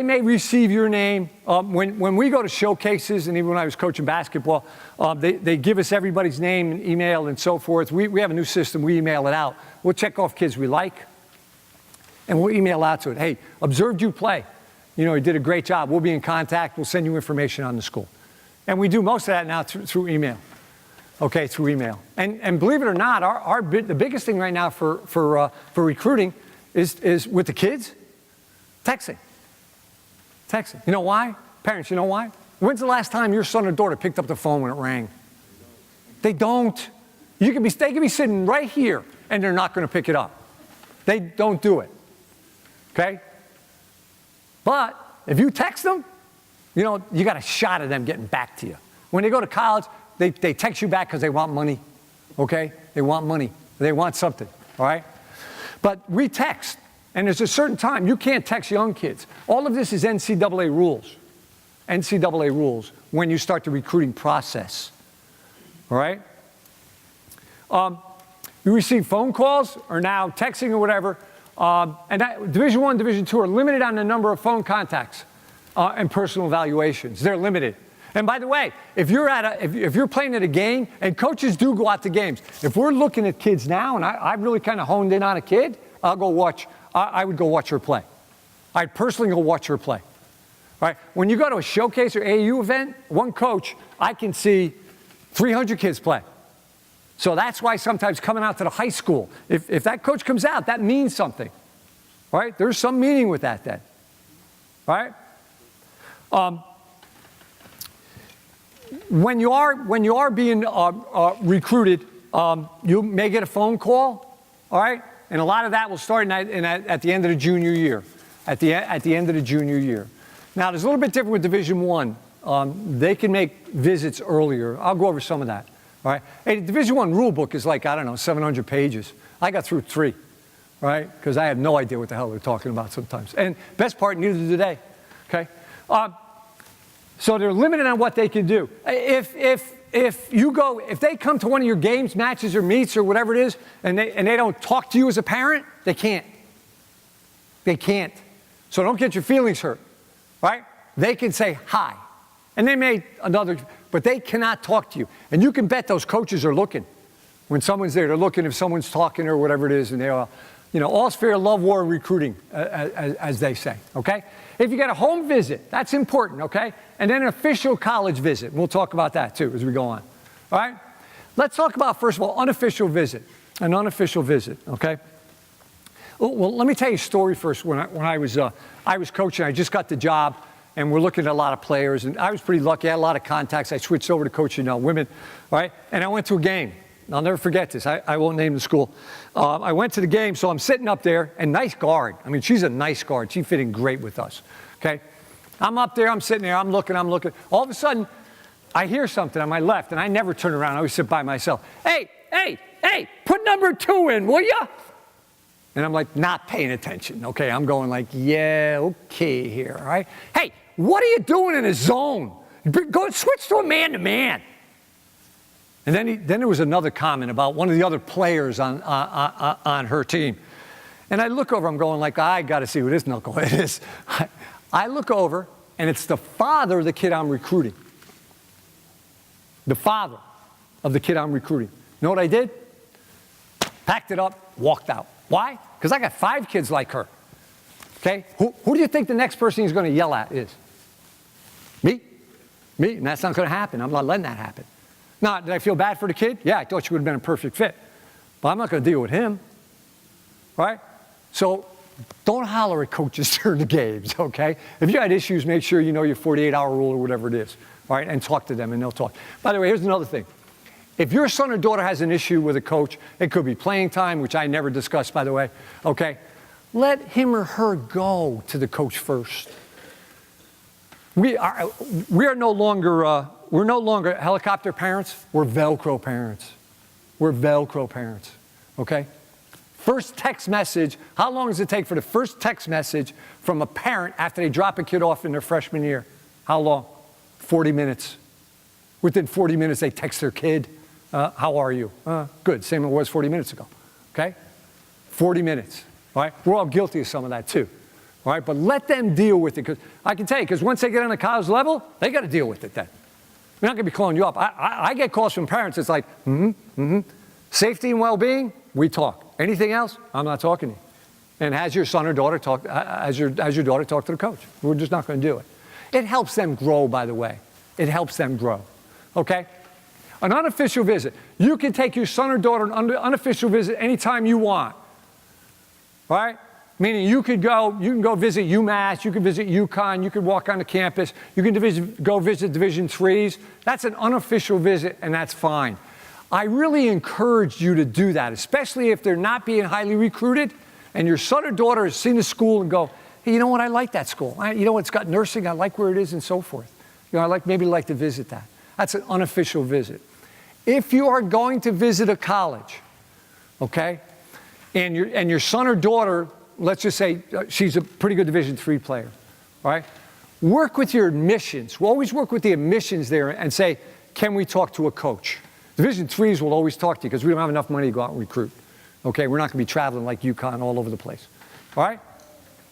may receive your name. When we go to showcases, and even when I was coaching basketball, they give us everybody's name and email and so forth. We have a new system. We email it out. We'll check off kids we like, and we'll email out to it. Hey, observed you play. You did a great job. We'll be in contact. We'll send you information on the school. And we do most of that now through email. Okay, through email. And believe it or not, the biggest thing right now for recruiting is with the kids, texting. Texting. You know why? Parents, you know why? When's the last time your son or daughter picked up the phone when it rang? They don't. They could be sitting right here, and they're not going to pick it up. They don't do it. Okay? But if you text them, you got a shot at them getting back to you. When they go to college, they text you back because they want money. Okay? They want money. They want something. All right? But we text. And there's a certain time. You can't text young kids. All of this is NCAA rules. NCAA rules when you start the recruiting process. All right? You receive phone calls or now texting or whatever. Division I, Division II are limited on the number of phone contacts and personal evaluations. They're limited. And by the way, if you're playing at a game, and coaches do go out to games, if we're looking at kids now, and I've really kind of honed in on a kid, I would go watch her play. I'd personally go watch her play. Right? When you go to a showcase or AAU event, one coach, I can see 300 kids play. So that's why sometimes coming out to the high school, if that coach comes out, that means something. Right? There's some meaning with that then. Right? When you are being recruited, you may get a phone call, all right? And a lot of that will start at the end of the junior year. At the end of the junior year. Now, there's a little bit different with Division I. They can make visits earlier. I'll go over some of that. All right? Hey, the Division I rule book is like, I don't know, 700 pages. I got through 3, right? Because I have no idea what the hell they're talking about sometimes. And best part, neither do they. Okay? So they're limited on what they can do. If they come to one of your games, matches, or meets, or whatever it is, and they don't talk to you as a parent, they can't. They can't. So don't get your feelings hurt. Right? They can say hi. And they may but they cannot talk to you. And you can bet those coaches are looking. When someone's there, they're looking if someone's talking or whatever it is, and they're, all's fair, love, war, and recruiting, as they say, okay? If you get a home visit, that's important, okay? And then an official college visit. We'll talk about that, too, as we go on, all right? Let's talk about, first of all, unofficial visit, an unofficial visit, okay? Well, let me tell you a story first. When I was coaching, I just got the job, and we're looking at a lot of players, and I was pretty lucky. I had a lot of contacts. I switched over to coaching women, right? And I went to a game. I'll never forget this. I won't name the school. I went to the game, so I'm sitting up there, and nice guard. I mean, she's a nice guard. She fit in great with us, okay? I'm up there. I'm sitting there. I'm looking. All of a sudden, I hear something on my left, and I never turn around. I always sit by myself. Hey, put number 2 in, will ya? And I'm like, not paying attention. Okay, I'm going like, yeah, okay here, all right? Hey, what are you doing in a zone? Go switch to a man-to-man. And then there was another comment about one of the other players on her team. And I look over, I'm going like, I got to see who this knucklehead is. I look over, and it's the father of the kid I'm recruiting. The father of the kid I'm recruiting. You know what I did? Packed it up, walked out. Why? Because I got 5 kids like her. Okay? Who do you think the next person he's going to yell at is? Me? And that's not going to happen. I'm not letting that happen. Now, did I feel bad for the kid? Yeah, I thought she would have been a perfect fit. But I'm not going to deal with him. Right? So don't holler at coaches during the games, okay? If you had issues, make sure you know your 48-hour rule or whatever it is. All right? And talk to them, and they'll talk. By the way, here's another thing. If your son or daughter has an issue with a coach, it could be playing time, which I never discuss, by the way, okay? Let him or her go to the coach first. We are no longer helicopter parents. We're Velcro parents. We're Velcro parents, okay? First text message, how long does it take for the first text message from a parent after they drop a kid off in their freshman year? How long? 40 minutes. Within 40 minutes, they text their kid. How are you? Good, same as it was 40 minutes ago, okay? 40 minutes, all right? We're all guilty of some of that too, all right? But let them deal with it, because I can tell you, because once they get on the college level, they got to deal with it then. We're not going to be calling you up. I get calls from parents. It's like, safety and well-being, we talk. Anything else, I'm not talking to you. And has your son or daughter talk, has your daughter talk to the coach. We're just not going to do it. It helps them grow, by the way. It helps them grow, okay? An unofficial visit. You can take your son or daughter on an unofficial visit anytime you want, right? Meaning you can go visit UMass, you can visit UConn, you can walk on the campus, you can go visit Division IIIs. That's an unofficial visit, and that's fine. I really encourage you to do that, especially if they're not being highly recruited, and your son or daughter has seen the school and go, hey, you know what, I like that school. You know what, it's got nursing, I like where it is, and so forth. You know, maybe like to visit that. That's an unofficial visit. If you are going to visit a college, okay, and your son or daughter, let's just say she's a pretty good Division III player, all right, work with your admissions. We'll always work with the admissions there and say, can we talk to a coach? Division IIIs will always talk to you because we don't have enough money to go out and recruit. Okay, we're not going to be traveling like UConn all over the place, all right?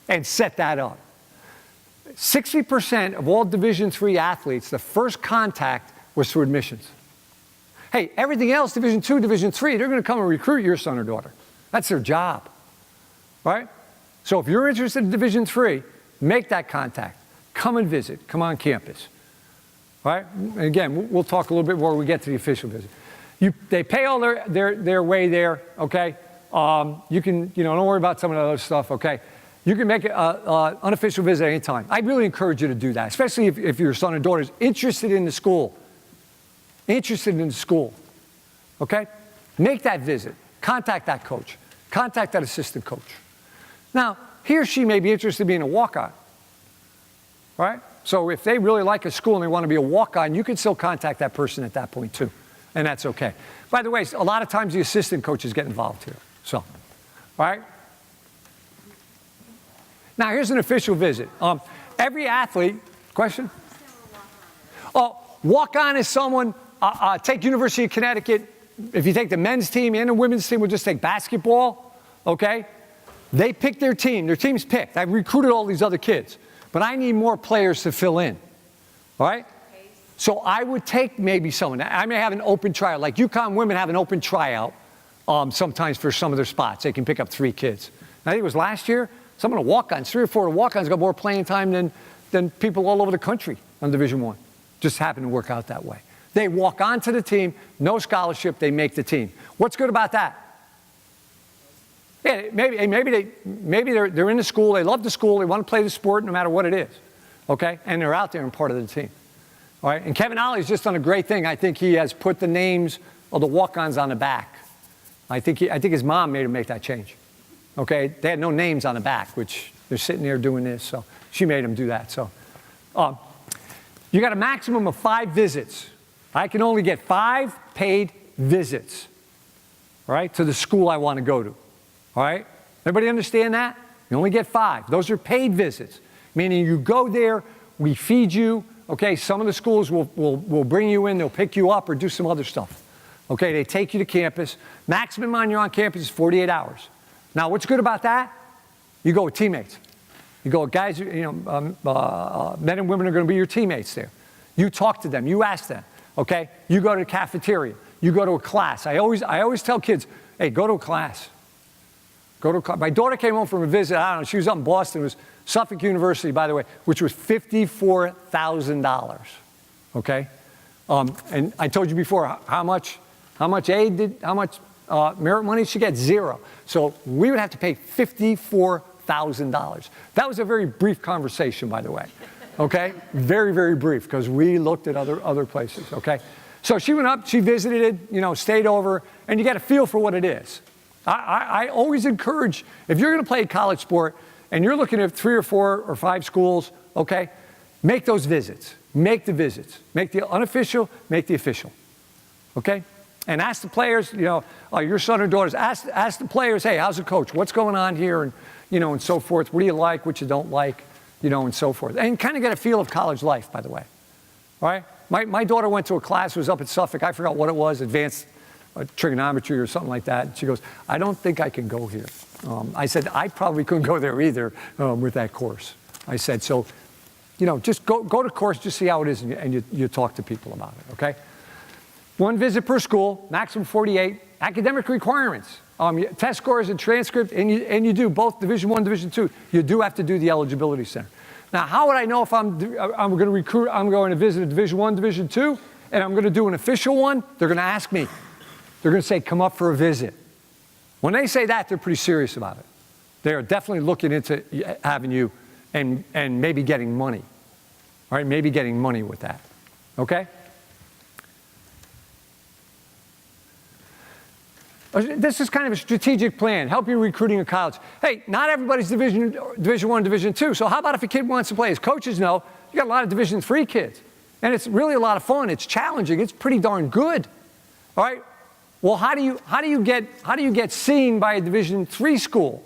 And set that up. 60% of all Division III athletes, the first contact was through admissions. Hey, everything else, Division II, Division III, they're going to come and recruit your son or daughter. That's their job, right? So if you're interested in Division III, make that contact. Come and visit. Come on campus, right? And again, we'll talk a little bit more when we get to the official visit. They pay all their way there, okay? You can, don't worry about some of the other stuff, okay? You can make an unofficial visit anytime. I really encourage you to do that, especially if your son or daughter is interested in the school. Interested in the school, okay? Make that visit. Contact that coach. Contact that assistant coach. Now, he or she may be interested in being a walk-on, right? So if they really like a school and they want to be a walk-on, you can still contact that person at that point too, and that's okay. By the way, a lot of times the assistant coaches get involved here, so, all right? Now, here's an official visit. Every athlete, question? Oh, walk-on is someone, take University of Connecticut. If you take the men's team and the women's team, we'll just take basketball, okay? They pick their team. Their team's picked. I've recruited all these other kids, but I need more players to fill in, all right? So I would take maybe someone. I may have an open tryout. Like UConn women have an open tryout sometimes for some of their spots. They can pick up 3 kids. I think it was last year. Some of the walk-ons, 3 or 4 walk-ons got more playing time than people all over the country on Division I. Just happened to work out that way. They walk onto the team, no scholarship, they make the team. What's good about that? Yeah, maybe they're in the school, they love the school, they want to play the sport no matter what it is, okay? And they're out there and part of the team, all right? And Kevin Ollie's just done a great thing. I think he has put the names of the walk-ons on the back. I think his mom made him make that change. Okay, they had no names on the back, which they're sitting there doing this, so she made them do that. So, you got a maximum of 5 visits. I can only get 5 paid visits, all right, to the school I want to go to, all right? Everybody understand that? You only get 5. Those are paid visits, meaning you go there, we feed you, okay? Some of the schools will bring you in, they'll pick you up or do some other stuff, okay? They take you to campus. Maximum on you're on campus is 48 hours. Now, what's good about that? You go with teammates. You go with guys, men and women are going to be your teammates there. You talk to them. You ask them, okay? You go to the cafeteria. You go to a class. I always tell kids, hey, go to a class. Go to a class. My daughter came home from a visit. I don't know. She was up in Boston. It was Suffolk University, by the way, which was $54,000, okay? And I told you before how much merit money she gets? 0. So we would have to pay $54,000. That was a very brief conversation, by the way. Okay, very, very brief because we looked at other places. Okay, so she went up, she visited, stayed over, and you get a feel for what it is. I always encourage, if you're going to play a college sport and you're looking at 3 or 4 or 5 schools, okay, make those visits. Make the visits. Make the unofficial, make the official. Okay. And ask the players, your son or daughters, ask the players, hey, how's the coach? What's going on here? And, and so forth. What do you like? What you don't like? And so forth. And kind of get a feel of college life, by the way. All right? My daughter went to a class, it was up at Suffolk. I forgot what it was, advanced trigonometry or something like that. And she goes, I don't think I can go here. I said, I probably couldn't go there either with that course. I said, so, just go to course, just see how it is, and you talk to people about it, okay? 1 visit per school, maximum 48. Academic requirements, test scores and transcript, and you do both Division I, Division II. You do have to do the eligibility center. Now, how would I know if I'm going to recruit, I'm going to visit a Division I, Division II, and I'm going to do an official one? They're going to ask me. They're going to say, come up for a visit. When they say that, they're pretty serious about it. They are definitely looking into having you and maybe getting money. All right, maybe getting money with that. Okay? This is kind of a strategic plan, help you recruiting in college. Hey, not everybody's Division I, Division II, so how about if a kid wants to play? As coaches know, you got a lot of Division III kids, and it's really a lot of fun. It's challenging. It's pretty darn good. All right. Well, how do you get seen by a Division III school?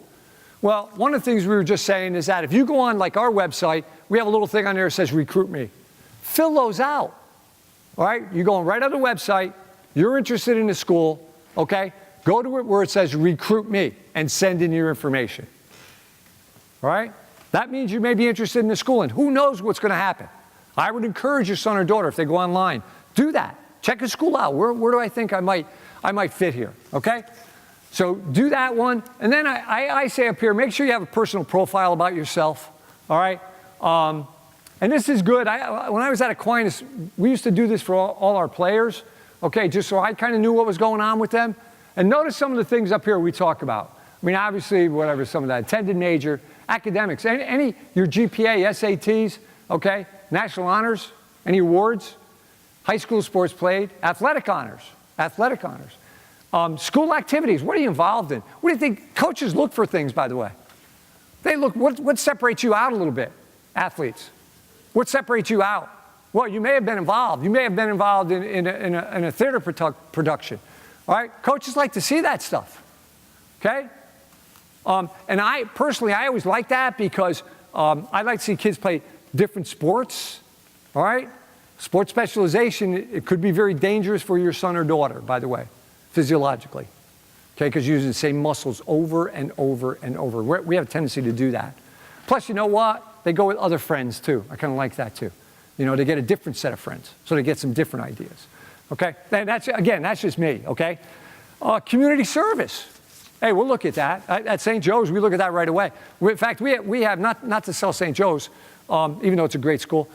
Well, one of the things we were just saying is that if you go on like our website, we have a little thing on there that says recruit me. Fill those out. All right. You're going right on the website. You're interested in the school. Okay. Go to it where it says recruit me and send in your information. All right? That means you may be interested in the school, and who knows what's going to happen. I would encourage your son or daughter, if they go online, do that. Check a school out. Where do I think I might fit here, okay? So do that one. And then I say up here, make sure you have a personal profile about yourself, all right? And this is good. When I was at Aquinas, we used to do this for all our players, okay, just so I kind of knew what was going on with them. And notice some of the things up here we talk about. I mean, obviously, whatever, some of that. Attended major, academics, your GPA, SATs, okay, national honors, any awards, high school sports played, athletic honors, school activities, what are you involved in? What do you think? Coaches look for things, by the way. They look, what separates you out a little bit, athletes? What separates you out? Well, you may have been involved. You may have been involved in a theater production. All right? Coaches like to see that stuff. Okay? And I always like that because I like to see kids play different sports. All right? Sports specialization, it could be very dangerous for your son or daughter, by the way, physiologically. Okay? Because you're using the same muscles over and over and over. We have a tendency to do that. Plus, you know what? They go with other friends, too. I kind of like that, too. You know, they get a different set of friends, so they get some different ideas. Okay? That's just me, okay? Community service. Hey, we'll look at that. At St. Joe's, we look at that right away. In fact, we have, not to sell St. Joe's, even though it's a great school,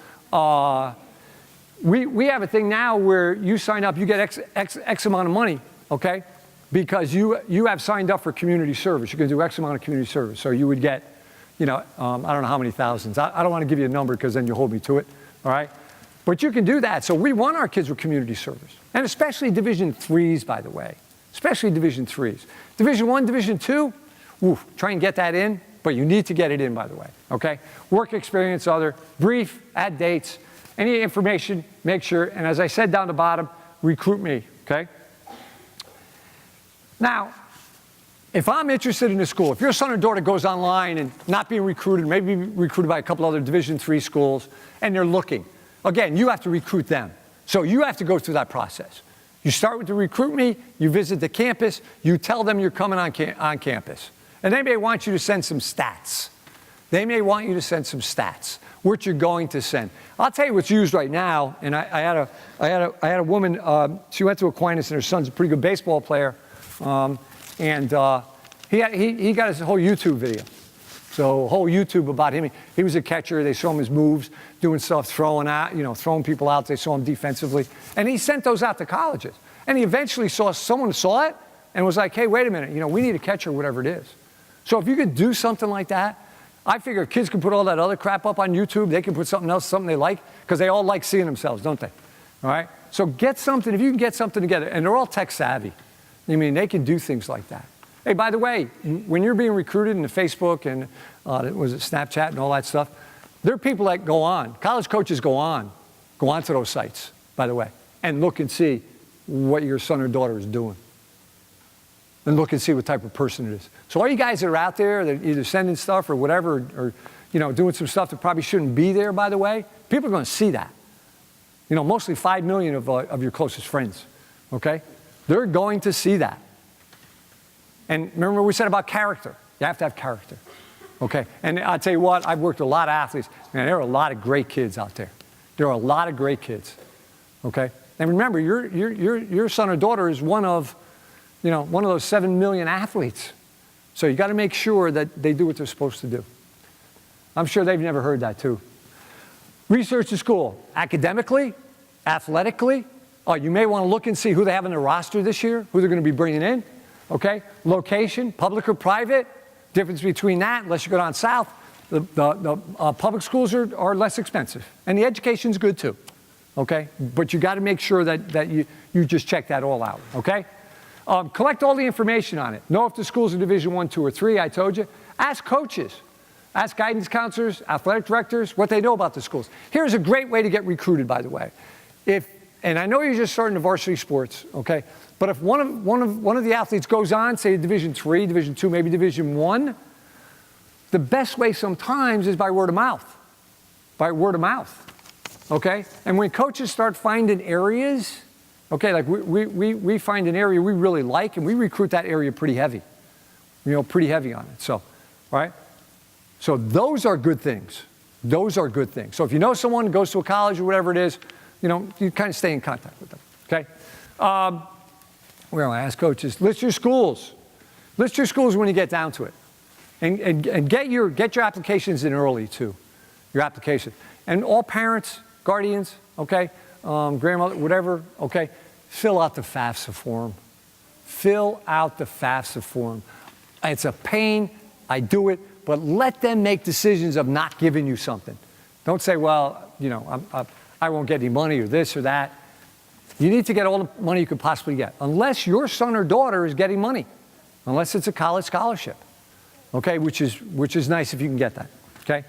we have a thing now where you sign up, you get X amount of money, okay? Because you have signed up for community service. You can do X amount of community service. So you would get, I don't know how many thousands. I don't want to give you a number because then you'll hold me to it, all right? But you can do that. So we want our kids with community service. And especially Division IIIs, by the way. Especially Division IIIs. Division I, Division II, try and get that in, but you need to get it in, by the way, okay? Work experience, other, brief, add dates, any information, make sure, and as I said down the bottom, recruit me, okay? Now, if I'm interested in a school, if your son or daughter goes online and not being recruited, maybe recruited by a couple other Division III schools, and they're looking, again, you have to recruit them. So you have to go through that process. You start with the recruit me, you visit the campus, you tell them you're coming on campus. And they may want you to send some stats. What you're going to send. I'll tell you what's used right now, and I had a woman, she went to Aquinas and her son's a pretty good baseball player, and he got his whole YouTube video. So whole YouTube about him. He was a catcher. They saw him his moves, doing stuff, throwing people out. They saw him defensively. And he sent those out to colleges. And he eventually someone saw it and was like, hey, wait a minute, we need a catcher, whatever it is. So if you could do something like that, I figure kids can put all that other crap up on YouTube. They can put something else, something they like, because they all like seeing themselves, don't they? All right? So get something, if you can get something together, and they're all tech savvy. I mean, they can do things like that. Hey, by the way, when you're being recruited into Facebook and Snapchat and all that stuff, there are people that go on. College coaches go onto those sites, by the way, and look and see what your son or daughter is doing. And look and see what type of person it is. So all you guys that are out there, that either sending stuff or whatever, or doing some stuff that probably shouldn't be there, by the way, people are going to see that. Mostly 5 million of your closest friends, okay? They're going to see that. And remember what we said about character. You have to have character, okay? And I'll tell you what, I've worked with a lot of athletes. Man, there are a lot of great kids out there. There are a lot of great kids, okay? And remember, your son or daughter is one of those 7 million athletes. So you got to make sure that they do what they're supposed to do. I'm sure they've never heard that too. Research the school, academically, athletically. You may want to look and see who they have in their roster this year, who they're going to be bringing in. Okay, location, public or private, difference between that, unless you go down south, the public schools are less expensive. And the education's good too, okay? But you got to make sure that you just check that all out, okay? Collect all the information on it. Know if the school's in Division I, II, or III, I told you. Ask coaches. Ask guidance counselors, athletic directors, what they know about the schools. Here's a great way to get recruited, by the way. And I know you're just starting the varsity sports, okay? But if one of the athletes goes on, say Division III, Division II, maybe Division I, the best way sometimes is by word of mouth. By word of mouth, okay? And when coaches start finding areas, okay, like we find an area we really like, and we recruit that area pretty heavy. Pretty heavy on it, so, all right? So those are good things. Those are good things. So if you know someone who goes to a college or whatever it is, you kind of stay in contact with them, okay? Where am I? Ask coaches. List your schools. List your schools when you get down to it. And get your applications in early, too. Your application. And all parents, guardians, okay, grandmother, whatever, okay, fill out the FAFSA form. Fill out the FAFSA form. It's a pain. I do it. But let them make decisions of not giving you something. Don't say, well, I won't get any money or this or that. You need to get all the money you could possibly get, unless your son or daughter is getting money, unless it's a college scholarship, okay, which is nice if you can get that, okay?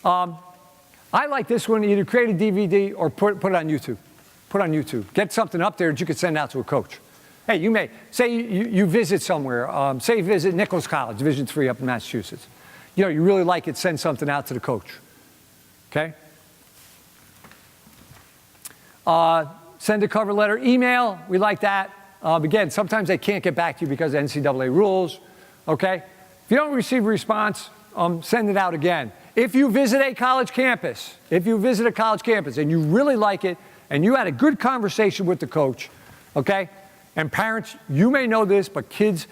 I like this one. Either create a DVD or put it on YouTube. Put it on YouTube. Get something up there that you could send out to a coach. Hey, you may, say you visit somewhere, say you visit Nichols College, Division III up in Massachusetts. You really like it, send something out to the coach, okay? Send a cover letter, email, we like that. Again, sometimes they can't get back to you because of NCAA rules, okay? If you don't receive a response, send it out again. If you visit a college campus, and you really like it, and you had a good conversation with the coach, okay? And parents, you may know this, but kids,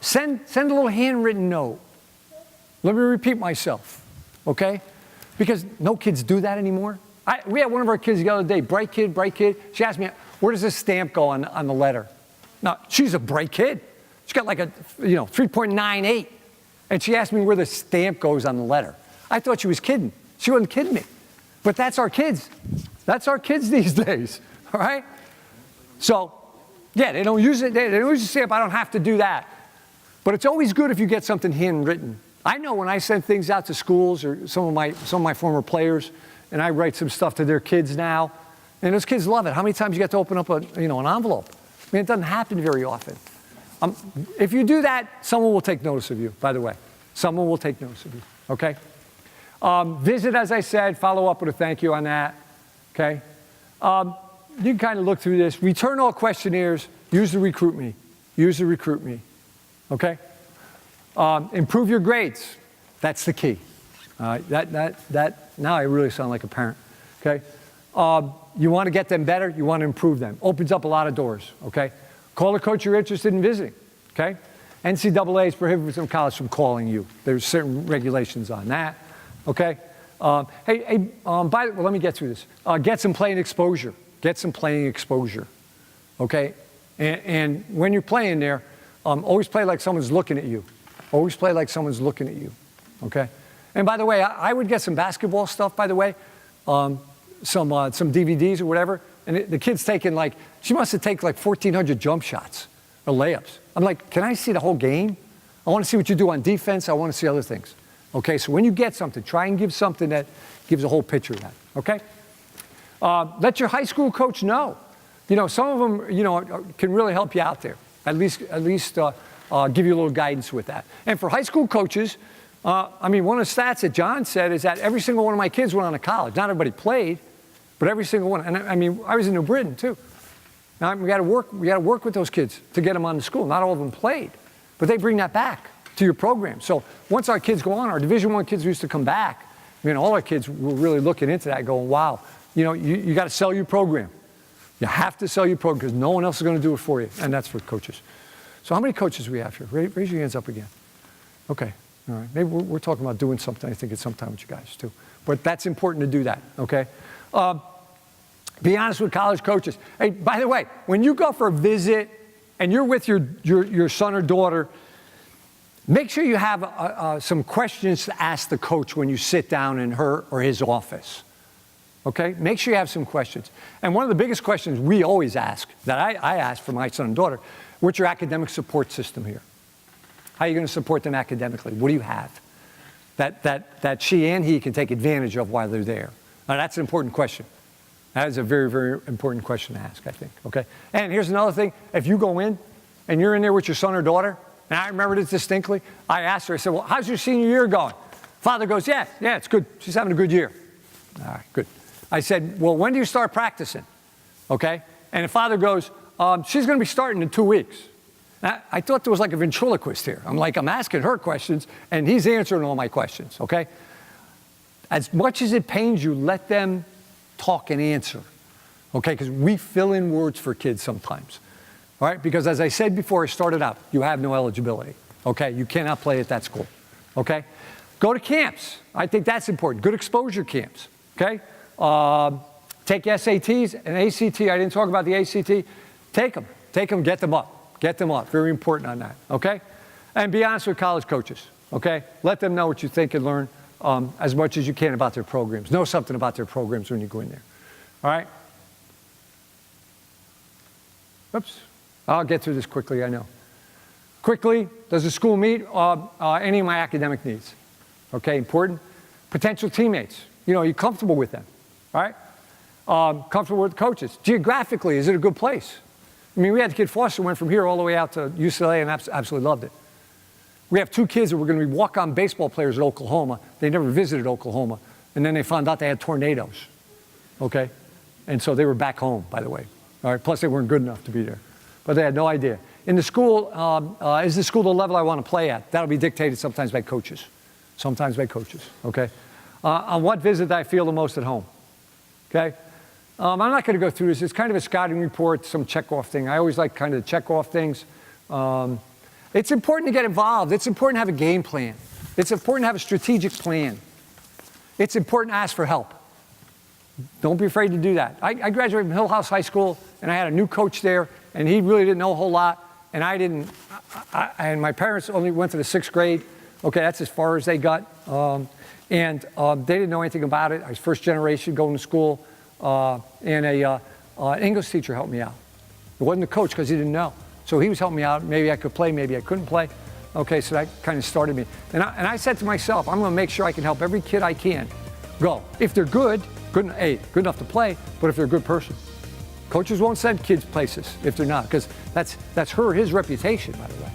send a little handwritten note. Let me repeat myself, okay? Because no kids do that anymore. We had one of our kids the other day, bright kid. She asked me, where does this stamp go on the letter? Now, she's a bright kid. She got like a, 3.98. And she asked me where the stamp goes on the letter. I thought she was kidding. She wasn't kidding me. But that's our kids. That's our kids these days, all right? So, yeah, they don't use it. They don't use the stamp. I don't have to do that. But it's always good if you get something handwritten. I know when I send things out to schools or some of my former players, and I write some stuff to their kids now, and those kids love it. How many times you get to open up an envelope? I mean, it doesn't happen very often. If you do that, someone will take notice of you, by the way. Someone will take notice of you, okay? Visit, as I said, follow up with a thank you on that, okay? You can kind of look through this. Return all questionnaires. Use the recruit me. Okay? Improve your grades. That's the key. Now I really sound like a parent, okay? You want to get them better. You want to improve them. Opens up a lot of doors, okay? Call the coach you're interested in visiting, okay? NCAA is prohibited from college from calling you. There's certain regulations on that, okay? Let me get through this. Get some playing exposure. Okay? And when you're playing there, always play like someone's looking at you. Okay? And by the way, I would get some basketball stuff, by the way, some DVDs or whatever, and the kid's taking she must have taken 1,400 jump shots or layups. I'm like, can I see the whole game? I want to see what you do on defense. I want to see other things. Okay, so when you get something, try and give something that gives a whole picture of that, okay? Let your high school coach know. Some of them, can really help you out there. At least give you a little guidance with that. And for high school coaches, one of the stats that John said is that every single one of my kids went on to college. Not everybody played, but every single one. And I was in New Britain too. Now we got to work with those kids to get them on to school. Not all of them played, but they bring that back to your program. So once our kids go on, our Division I kids used to come back. All our kids were really looking into that, going, wow, you got to sell your program. You have to sell your program because no one else is going to do it for you, and that's for coaches. So how many coaches do we have here? Raise your hands up again. Okay, all right. Maybe we're talking about doing something, I think, at some time with you guys too. But that's important to do that, okay? Be honest with college coaches. Hey, by the way, when you go for a visit and you're with your son or daughter, make sure you have some questions to ask the coach when you sit down in her or his office. Okay? Make sure you have some questions. And one of the biggest questions we always ask, that I ask for my son and daughter, what's your academic support system here? How are you going to support them academically? What do you have that she and he can take advantage of while they're there? Now, that's an important question. That is a very, very important question to ask, I think. Okay? And here's another thing. If you go in and you're in there with your son or daughter, and I remember this distinctly, I asked her, I said, well, how's your senior year going? Father goes, yeah, it's good. She's having a good year. All right, good. I said, well, when do you start practicing? Okay? And the father goes, she's going to be starting in 2 weeks. I thought there was like a ventriloquist here. I'm asking her questions, and he's answering all my questions, okay? As much as it pains you, let them talk and answer, okay? Because we fill in words for kids sometimes, all right? Because as I said before I started out, you have no eligibility, okay? You cannot play at that school, okay? Go to camps. I think that's important. Good exposure camps, okay? Take SATs and ACT. I didn't talk about the ACT. Take them, get them up. Get them up. Very important on that, okay? And be honest with college coaches, okay? Let them know what you think and learn as much as you can about their programs. Know something about their programs when you go in there, all right? Oops. I'll get through this quickly, I know. Quickly, does the school meet any of my academic needs? Okay, important. Potential teammates. You know, you're comfortable with them, all right? Comfortable with coaches. Geographically, is it a good place? I mean, we had the kid Foster went from here all the way out to UCLA and absolutely loved it. We have 2 kids that were going to be walk-on baseball players at Oklahoma. They never visited Oklahoma. And then they found out they had tornadoes, okay? And so they were back home, by the way. All right, plus they weren't good enough to be there. But they had no idea. In the school, is the school the level I want to play at? That'll be dictated sometimes by coaches. Sometimes by coaches, okay? On what visit I feel the most at home, okay? I'm not going to go through this. It's kind of a scouting report, some check-off thing. I always like kind of check-off things. It's important to get involved. It's important to have a game plan. It's important to have a strategic plan. It's important to ask for help. Don't be afraid to do that. I graduated from Hill House High School, and I had a new coach there, and he really didn't know a whole lot, and I didn't. And my parents only went to the 6th grade. Okay, that's as far as they got. And they didn't know anything about it. I was first generation going to school. And an English teacher helped me out. It wasn't a coach because he didn't know. So he was helping me out. Maybe I could play, maybe I couldn't play. Okay, so that kind of started me. And I said to myself, I'm going to make sure I can help every kid I can go. If they're good enough to play, but if they're a good person. Coaches won't send kids places if they're not, because that's his reputation, by the way.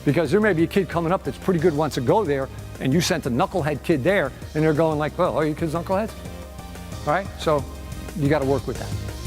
Because there may be a kid coming up that's pretty good, wants to go there, and you sent a knucklehead kid there, and they're going like, well, are you kids knuckleheads? All right, so you got to work with that.